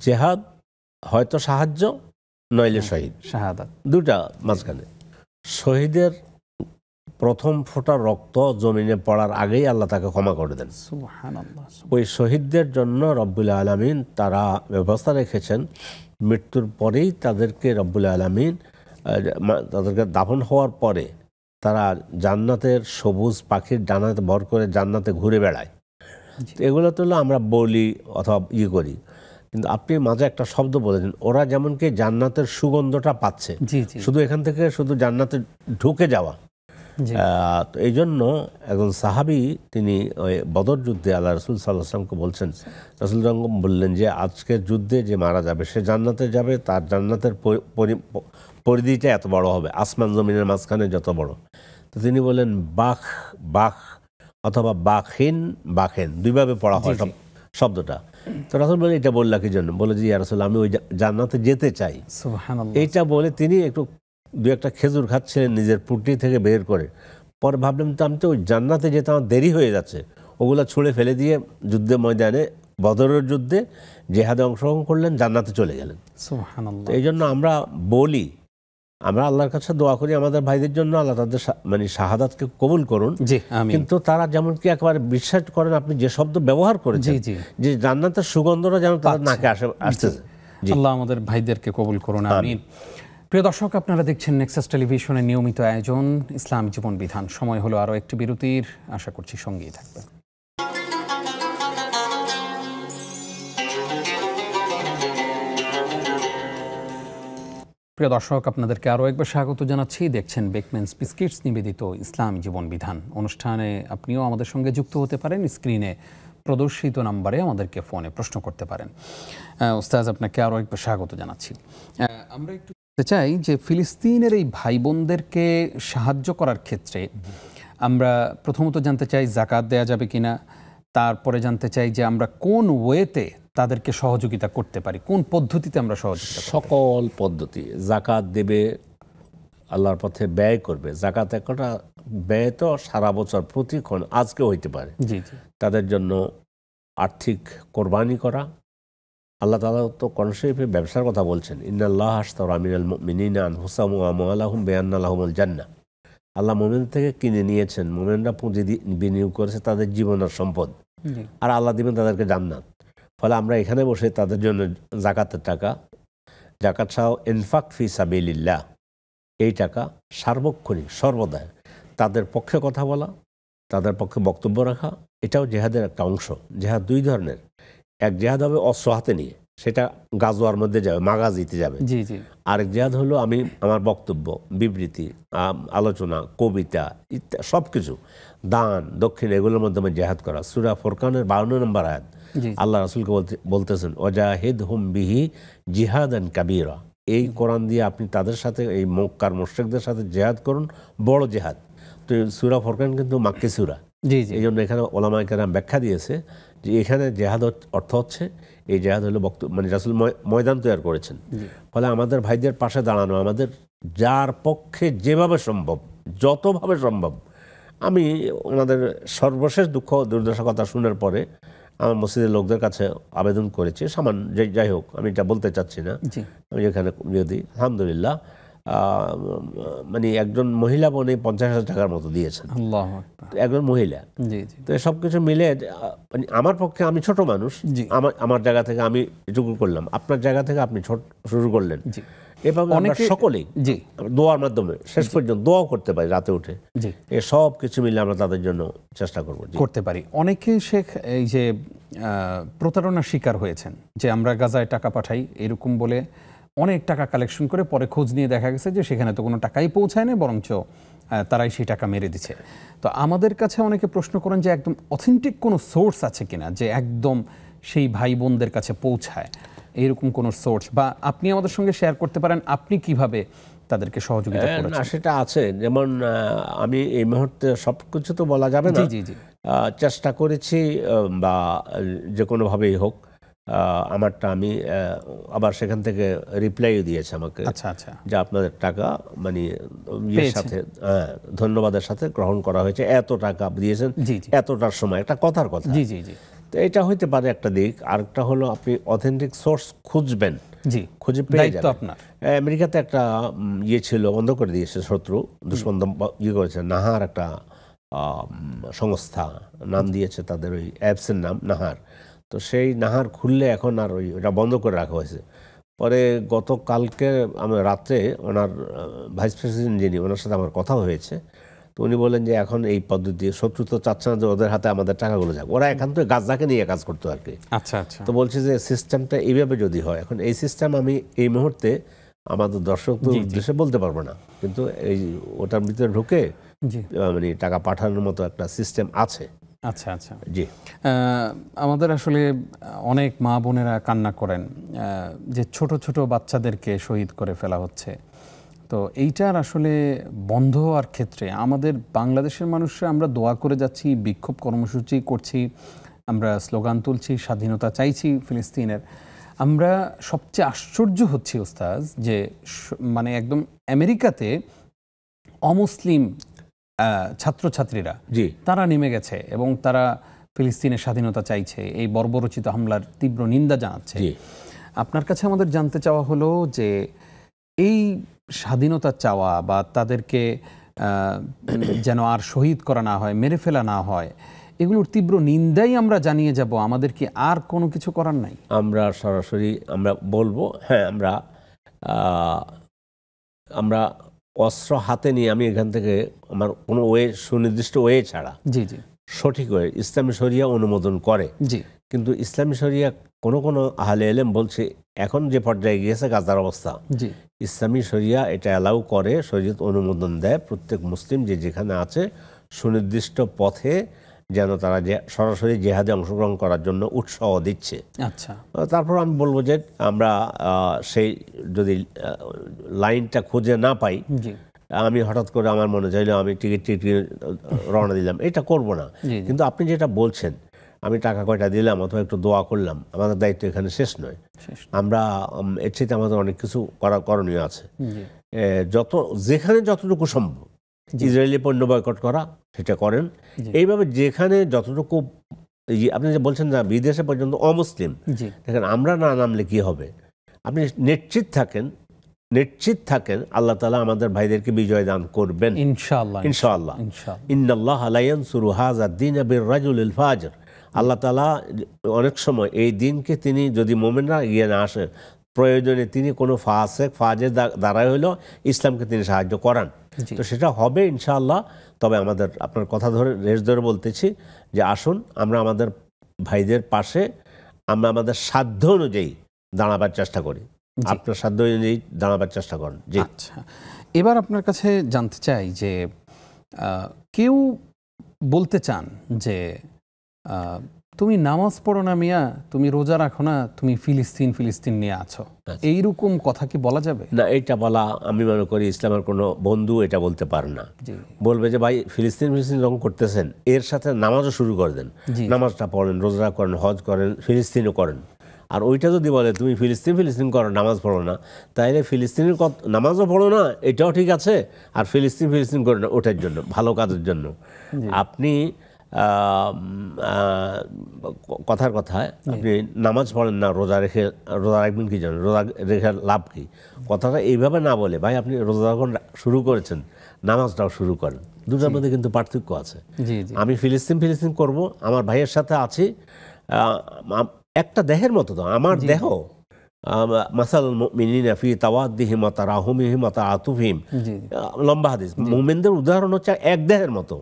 জিহাদ হয়তো সাহায্য, নইলে শহীদ, শাহাদাত, দুটা মাঝখানে। শহীদের প্রথম ফোঁটা রক্ত জমিনে পড়ার আগেই আল্লাহ তাকে ক্ষমা করে দেন। সুবহানাল্লাহ। ওই শহীদদের জন্য রব্বুল আলামিন তারা ব্যবস্থা রেখেছেন, মৃত্যুর পরেই তাদেরকে রব্বুল আলামিন তাদেরকে দাফন হওয়ার পরে তারা জান্নাতের সবুজ পাখির ডানাতে ভর করে জান্নাতে ঘুরে বেড়ায়। এগুলো তো আমরা বলি অথবা করি, কিন্তু আপনি মাঝে একটা শব্দ বলেছেন, ওরা যেমন কি জান্নাতের সুগন্ধটা পাচ্ছে, শুধু এখান থেকে শুধু জান্নাতে ঢুকে যাওয়া। তো এই জন্য একজন সাহাবি তিনি ওই বদর যুদ্ধে আল্লাহ রসুল সাল্লাল্লাহু আলাইহি ওয়াসাল্লামকে বলছেন, রসুল বললেন যে আজকের যুদ্ধে যে মারা যাবে সে জান্নাতে যাবে, তার জান্নাতের পরিধিটা এত বড় হবে, আসমান জমিনের মাঝখানে যত বড়। তো তিনি বললেন বাখ বাখ অথবা বাখিন বাখেন, দুইভাবে পড়া হয় শব্দটা। তো রাসূল বলে এটা বললা কি জন্য? বলে যে ইয়া রাসূল, আমি ওই জান্নাতে যেতে চাই। সুবহানাল্লাহ। এইটা বলে তিনি একটু দু একটা খেজুর খাচ্ছিলেন নিজের পুটলি থেকে বের করে। পরে ভাবলাম তো আমি তো ওই জান্নাতে যেতে আমার দেরি হয়ে যাচ্ছে, ওগুলো ছুঁড়ে ফেলে দিয়ে যুদ্ধে ময়দানে বদরের যুদ্ধে জিহাদে অংশগ্রহণ করলেন, জান্নাতে চলে গেলেন। সুবহানাল্লাহ। এই জন্য আমরা বলি, আমরা আল্লাহর কাছে দোয়া করি আমাদের ভাইদের জন্য, আল্লাহ তাদের মানে শাহাদাতকে কবুল করুন। কিন্তু তারা যেমন কি একেবারে বিশ্বাস করেন আপনি যে শব্দ ব্যবহার করেছেন, যে জান্নাতের সুগন্ধটা যেন তাদের নাকে আসতেছে। আল্লাহ আমাদের ভাইদেরকে কবুল করুন, আমিন। প্রিয় দর্শক, আপনারা দেখছেন নেক্সাস টেলিভিশনের নিয়মিত আয়োজন ইসলাম জীবন বিধান। সময় হলো আরও একটি বিরতির, আশা করছি সঙ্গেই থাকবেন। প্রিয় দর্শক, আপনাদেরকে আরও একবার স্বাগত জানাচ্ছি। দেখছেন বেকম্যানস বিস্কিটস নিবেদিত ইসলাম জীবন বিধান অনুষ্ঠানে। আপনিও আমাদের সঙ্গে যুক্ত হতে পারেন, স্ক্রিনে প্রদর্শিত নাম্বারে আমাদেরকে ফোনে প্রশ্ন করতে পারেন। ওস্তাজ, আপনাকে আরও একবার স্বাগত জানাচ্ছি। আমরা একটু বলতে চাই যে ফিলিস্তিনের এই ভাই বোনদেরকে সাহায্য করার ক্ষেত্রে আমরা প্রথমত জানতে চাই যাকাত দেয়া যাবে কিনা, তারপরে জানতে চাই যে আমরা কোন ওয়েতে তাদেরকে সহযোগিতা করতে পারি, কোন পদ্ধতিতে আমরা সহযোগিতা। সকল পদ্ধতি, যাকাত দেবে, আল্লাহর পথে ব্যয় করবে। যাকাত একটা ব্যয় তো সারা বছর প্রতিক্ষণ আজকে হইতে পারে। তাদের জন্য আর্থিক কোরবানি করা। আল্লাহ তাআলা তো কোরআন শরীফে ব্যবসার কথা বলছেন, ইন্নাল্লাহ আশতারা মিনাল মুমিনিনা আনফুসাহুম ওয়া আমওয়ালাহুম বিআন্না লাহুমুল জান্নাহ। আল্লাহ মুমিন থেকে কিনে নিয়েছেন, মুমিনরা পুঁজি বিনিয়োগ করেছে তাদের জীবন আর সম্পদ, আর আল্লাহ দিবেন তাদেরকে জান্নাত। ফলে আমরা এখানে বসে তাদের জন্য যাকাতের টাকা, যাকাত সহ ইনফাক ফি সাবিলিল্লাহ, এই টাকা সার্বক্ষণিক সর্বদা তাদের পক্ষে কথা বলা, তাদের পক্ষে বক্তব্য রাখা, এটাও জিহাদের একটা অংশ। জিহাদ দুই ধরনের, এক জিহাদ হবে অস্ত্র হাতে নিয়ে, সেটা গাজওয়ার মধ্যে যাবে, মাগাজিতে যাবে। আরেক জিহাদ হলো আমি আমার বক্তব্য, বিবৃতি, আলোচনা, কবিতা ইত্যাদি সব কিছু, দান দক্ষিণ, এগুলোর মাধ্যমে জিহাদ করা। সূরা ফুরকানের 52 নম্বর আয়াত আল্লাহ রাসূলকে বলতেছেন ওয়াজাহিদহুম বিহি জিহাদান কাবীরা। এই কোরআন দিয়ে আপনি তাদের সাথে, এই মক্কার মুশরিকদের সাথে জিহাদ করুন, বড় জিহাদ। তো সূরা ফুরকান কিন্তু মাক্কি সূরা, এই জন্য এখানে ওলামায়ে কেরাম ব্যাখ্যা দিয়েছে যে এখানে জিহাদ অর্থ হচ্ছে, এই জিহাদ হলো মানে রাসূল ময়দান তৈরি করেছেন। ফলে আমাদের ভাইদের পাশে দাঁড়ানো, আমাদের যার পক্ষে যেভাবে সম্ভব, যতভাবে সম্ভব। আমি ওনাদের সর্বশেষ দুঃখ দুর্দশা কথা শোনার পরে আমার মসজিদের লোকদের কাছে আবেদন করেছি, সামান্য যাই হোক আমি এটা বলতে চাচ্ছি না, আমি এখানে যদি আলহামদুলিল্লাহ মানে একজন মহিলা বোন 50,000 টাকার মতো দিয়েছেন, একজন মহিলা। তো সব কিছু মিলে মানে আমার পক্ষে, আমি ছোট মানুষ, আমার জায়গা থেকে আমি এটুকু করলাম, আপনার জায়গা থেকে আপনি শুরু করলেন। এভাবে আমরা সকলেই জি দোয়ার মাধ্যমে শেষ পর্যন্ত দোয়াও করতে পারি রাতে উঠে, জি এ সব কিছু মিলে আমরা তাদের জন্য চেষ্টা করব করতে পারি। অনেকে শেখ এই যে প্রতারণার শিকার হয়েছেন যে আমরা গাজায় টাকা পাঠাই এরকম বলে অনেক টাকা কালেকশন করে পরে খোঁজ নিয়ে দেখা গেছে যে সেখানে তো কোনো টাকাই পৌঁছায় না, বরঞ্চ তারাই সেই টাকা মেরে দিচ্ছে। তো আমাদের কাছে অনেকে প্রশ্ন করেন যে একদম অথেন্টিক কোনো সোর্স আছে কিনা যে একদম সেই ভাই বোনদের কাছে পৌঁছায়, এইরকম কোনো সোর্স বা আপনি আমাদের সঙ্গে শেয়ার করতে পারেন আপনি কিভাবে তাদেরকে সহযোগিতা করেছেন? না, সেটা আছে। যেমন আমি এই মুহূর্তে সব কিছু তো বলা যাবে না, জি জি চেষ্টা করেছি বা যে কোনোভাবেই হোক আমারটা আমি আবার সেখান থেকে রিপ্লাইও দিয়েছে আমাকে, আচ্ছা আচ্ছা, যে আপনাদের টাকা মানে ইয়ের সাথে ধন্যবাদের সাথে গ্রহণ করা হয়েছে, এত টাকা দিয়েছেন এতটার সময়, একটা কথার কথা। জি জি জি, তো এটা হইতে পারে একটা দিক। আরেকটা হলো আপনি অথেন্টিক সোর্স খুঁজবেন, জি খুঁজে পেয়ে যাবেন। আপনার আমেরিকাতে একটা ইয়ে ছিল, বন্ধ করে দিয়েছে, শত্রু দুশ্মন ইয়ে করেছে, নাহার একটা সংস্থা নাম দিয়েছে তাদের ওই অ্যাপসের নাম নাহার। তো সেই নাহার খুললে এখন আর ওটা বন্ধ করে রাখা হয়েছে। পরে গতকালকে আমি রাত্রে ওনার ভাইস প্রেসিডেন্ট যিনি, ওনার সাথে আমার কথা হয়েছে। তো উনি বলেন যে এখন এই পদ্ধতি, শত্রু তো চাচ্ছে না যে ওদের হাতে আমাদের টাকাগুলো যাক, ওরা এখান থেকে গাজাকে নিয়ে কাজ করতো আর কি। আচ্ছা আচ্ছা, তো বলছে যে সিস্টেমটা এইভাবে যদি হয়, এখন এই সিস্টেম আমি এই মুহূর্তে আমাদের দর্শকদের উদ্দেশ্যে বলতে পারবো না, কিন্তু এই ওটার ভিতরে ঢুকে মানে টাকা পাঠানোর মতো একটা সিস্টেম আছে। আচ্ছা আচ্ছা, জি। আমাদের আসলে অনেক মা বোনেরা কান্না করেন যে ছোট ছোট বাচ্চাদেরকে শহীদ করে ফেলা হচ্ছে। তো এইটার আসলে বন্ধ হওয়ার ক্ষেত্রে আমাদের বাংলাদেশের মানুষরা আমরা দোয়া করে যাচ্ছি, বিক্ষোভ কর্মসূচি করছি, আমরা স্লোগান তুলছি, স্বাধীনতা চাইছি ফিলিস্তিনের। আমরা সবচেয়ে আশ্চর্য হচ্ছি ওস্তাজ যে মানে একদম আমেরিকাতে অমুসলিম ছাত্রছাত্রীরা তারা নেমে গেছে এবং তারা ফিলিস্তিনের স্বাধীনতা চাইছে, এই বর্বরচিত হামলার তীব্র নিন্দা জানাচ্ছে। আপনার কাছে আমাদের জানতে চাওয়া হলো যে এই স্বাধীনতা চাওয়া বা তাদেরকে যেন আর শহীদ করা না হয়, মেরে ফেলা না হয়, এগুলোর তীব্র নিন্দাই আমরা জানিয়ে যাব, আমাদের কি আর কোনো কিছু করার নাই? আমরা সরাসরি আমরা বলবো, হ্যাঁ আমরা অস্ত্র হাতে নিয়ে, আমি এখান থেকে আমার কোনো সুনির্দিষ্ট ওয়ে ছাড়া, জি জি, সঠিক ওয়ে ইসলামী শরিয়া অনুমোদন করে, জি, কিন্তু ইসলামী শরিয়া কোনো আহলে ইলম বলছে এখন যে পর্যায়ে গিয়েছে গাজার অবস্থা, জি, ইসলামী শরিয়া এটা অ্যালাউ করে, শরীয়ত অনুমোদন দেয় প্রত্যেক মুসলিম যে যেখানে আছে সুনির্দিষ্ট পথে যেন তারা সরাসরি জেহাদে অংশগ্রহণ করার জন্য উৎসাহ দিচ্ছে। আচ্ছা, তারপর আমি বলবো যে আমরা সেই যদি লাইনটা খুঁজে না পাই, আমি হঠাৎ করে আমার মনে চাইলো আমি টিকিট রওনা দিলাম, এটা করব না। কিন্তু আপনি যেটা বলছেন, আমি টাকা কয়টা দিলাম অথবা একটু দোয়া করলাম, আমাদের দায়িত্ব এখানে শেষ নয়। আমরা এর সাথে আমাদের অনেক কিছু করণীয় আছে। যেখানে যতটুকু সম্ভব ইসরায়েলি পণ্য বয়কট করা, সেটা করেন। এইভাবে যেখানে যতটুকু, আপনি যে বলছেন না বিদেশে পর্যন্ত অমুসলিম, দেখেন আমরা না নামলে কি হবে, আপনি নিশ্চিত থাকেন আল্লাহ তাআলা আমাদের ভাইদেরকে বিজয় দান করবেন ইনশাআল্লাহ। ইনশাআল্লাহ, ইন্নাল্লাহা লা ইয়ানসুরু হাযা দ্বীন বির-রাজুলিল ফাজির। আল্লাহ তাআলা অনেক সময় এই দিনকে তিনি যদি মুমিনরা এগিয়ে না আসে, প্রয়োজনে তিনি কোনো ফাজের দ্বারাই হলো ইসলামকে তিনি সাহায্য করান। তো সেটা হবে ইনশাআল্লাহ। তবে আপনার কথা ধরে রেশ ধরে বলতেছি যে আসুন আমরা আমাদের ভাইদের পাশে আমরা আমাদের সাধ্য অনুযায়ী দাঁড়াবার চেষ্টা করি, আপনার সাধ্য অনুযায়ী দাঁড়াবার চেষ্টা করেন। জি। আচ্ছা, এবার আপনার কাছে জানতে চাই যে কেউ বলতে চান যে তুমি নামাজ পড়ো না মিয়া, তুমি রোজা রাখো না, তুমি ফিলিস্তিন নিয়ে আছো, এইরকম কথা কি বলা যাবে? না, এটা বলা আমি মনে করি ইসলামের কোনো বন্ধু এটা বলতে পারে না। বলবে যে ভাই ফিলিস্তিন যখন করতেছেন এর সাথে নামাজও শুরু করে দেন, নামাজটা পড়েন, রোজা করেন, হজ করেন, ফিলিস্তিনও করেন। আর ওইটা যদি বলে তুমি ফিলিস্তিন করো, নামাজ পড়ো না, তাইলে ফিলিস্তিনের নামাজও পড়ো না, এটাও ঠিক আছে, আর ফিলিস্তিন করো না, ওটার জন্য ভালো কাজের জন্য। আপনি কথার কথায় আপনি নামাজ পড়েন না, রোজা রাখবেন কি জন্য, রোজা রেখে লাভ কি? কথাটা এইভাবে না বলে ভাই আপনি রোজা যখন শুরু করেছেন নামাজটাও শুরু করেন, দুটার মধ্যে কিন্তু পার্থক্য আছে। আমি ফিলিস্তিন করব, আমার ভাইয়ের সাথে আছি, একটা দেহের মতো তো আমার দেহ, মাসালুল মুমিনিনা ফি তাওয়াদ্দিহিম ওয়া তারাহুমিহিম ওয়া তাআতুফিহিম, লম্বা হাদিস। মুমিনদের উদাহরণ হচ্ছে এক দেহের মতো।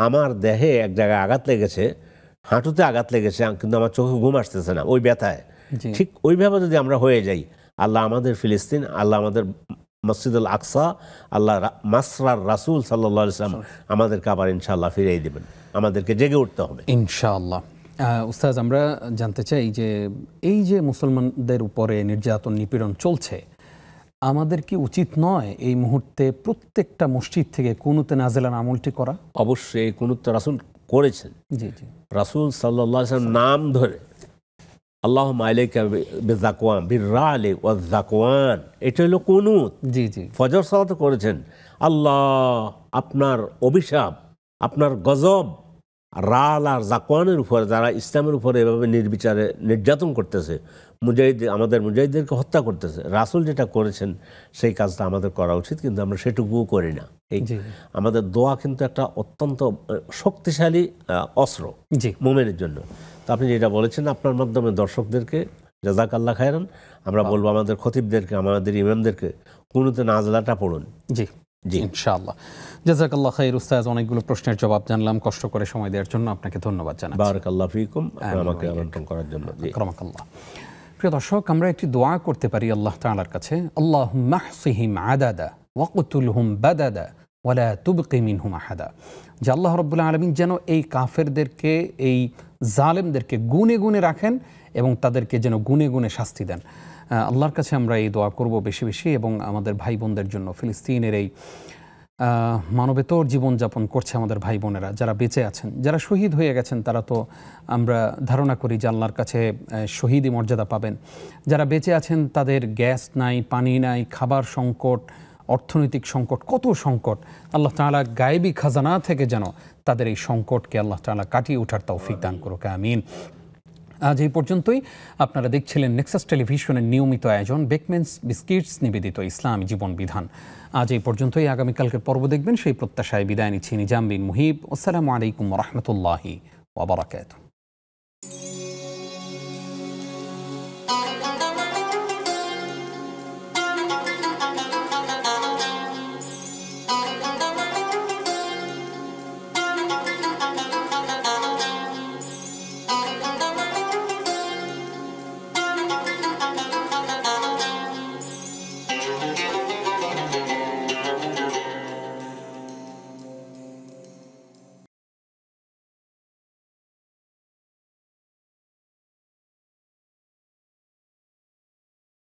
আমার দেহে এক জায়গায় আঘাত লেগেছে, হাঁটুতে আঘাত লেগেছে, কিন্তু আমার চোখে ঘুম আসতেছে না ওই ব্যথায়, ঠিক ওইভাবে যদি আমরা হয়ে যাই, আল্লাহ আমাদের ফিলিস্তিন, আল্লাহ আমাদের মসজিদুল আকসা, আল্লাহ মাসরার রাসূল সাল্লাল্লাহু আলাইহি ওয়াসাল্লাম আমাদেরকে আবার ইনশাআল্লাহ ফিরিয়ে দিবেন। আমাদেরকে জেগে উঠতে হবে ইনশাআল্লাহ। উস্তাজ, আমরা জানতে চাই যে এই যে মুসলমানদের উপরে নির্যাতন নিপীড়ন চলছে, আমাদের কি উচিত নয় এই মুহূর্তে প্রত্যেকটা মসজিদ থেকে কুনুতে নাজিলার আমলটি করা? অবশ্যই কুনুত রাসূল করেছেন। জি জি, রাসূল সাল্লাল্লাহু আলাইহি ওয়াসাল্লাম নাম ধরে আল্লাহুম্মা আলাইকা বিযাকওয়ান বিররালি ওয়াযাকওয়ান, এটা হলো কুনুত। জি জি, ফজর সালাত করেছেন, আল্লাহ আপনার অভিশাপ, আপনার গজব রাল আর জাকওয়ানের উপরে, যারা ইসলামের উপরে এভাবে নির্বিচারে নির্যাতন করতেছে, আমাদের মুজাহিদদেরকে হত্যা করতেছে, রাসূল যেটা করেছেন সেই কাজটা আমাদের করা উচিত, কিন্তু আমরা সেটুকুও করি না। এই আমাদের দোয়া কিন্তু একটা অত্যন্ত শক্তিশালী অস্ত্র মুমিনের জন্য। তো আপনি যেটা বলেছেন, আপনার মাধ্যমে দর্শকদেরকে জাযাকাল্লাহ খায়রান, আমরা বলবো আমাদের খতিবদেরকে, আমাদের ইমামদেরকে কুনুতে নাজলাটা পড়ুন। জি জি, ইনশাআল্লাহ। জাযাকাল্লাহ খাইর উস্তাদ, অনেকগুলো প্রশ্নের জবাব জানলাম। কষ্ট করে সময় দেওয়ার জন্য আপনাকে ধন্যবাদ জানাচ্ছি। বারাকাল্লাহু ফিকুম, আমাকে আমন্ত্রণ করার জন্য। আকরামাকাল্লাহ। প্রিয় দর্শক, আমরা একটি দোয়া করতে পারি আল্লাহ তাআলার কাছে, আল্লাহুম্মা হসিহিম আদাদা ওয়াকতুলহুম বাদাদা ওয়ালা তুবকি মিনহুম আহাদা, যে আল্লাহ রাব্বুল আলামিন যেন এই কাফেরদেরকে, এই জালেমদেরকে গুনে গুনে রাখেন এবং তাদেরকে যেন গুনে গুনে শাস্তি দেন। আল্লাহর কাছে আমরা এই দোয়া করব বেশি বেশি, এবং আমাদের ভাই বোনদের জন্য, ফিলিস্তিনের এই মানবেতর জীবনযাপন করছে আমাদের ভাই বোনেরা, যারা বেঁচে আছেন, যারা শহীদ হয়ে গেছেন, তারা তো আমরা ধারণা করি যে আল্লাহর কাছে শহীদি মর্যাদা পাবেন। যারা বেঁচে আছেন তাদের গ্যাস নাই, পানি নাই, খাবার সংকট, অর্থনৈতিক সংকট, কত সংকট। আল্লাহ তাআলা গায়েবী খাজানা থেকে যেন তাদের এই সংকটকে আল্লাহ তাআলা কাটিয়ে ওঠার তৌফিক দান করুক, আমিন। আজ এই পর্যন্তই। আপনারা দেখছিলেন নেক্সাস টেলিভিশনের নিয়মিত আয়োজন বেকম্যানস বিস্কিটস নিবেদিত ইসলামী জীবন বিধান। আজ এই পর্যন্তই। আগামীকালকের পর্ব দেখবেন, সেই প্রত্যাশায় বিদায় নিচ্ছি। নিজাম বিন মুহিব। আসসালামু আলাইকুম ওয়া রাহমাতুল্লাহি ওয়া বারাকাতুহু।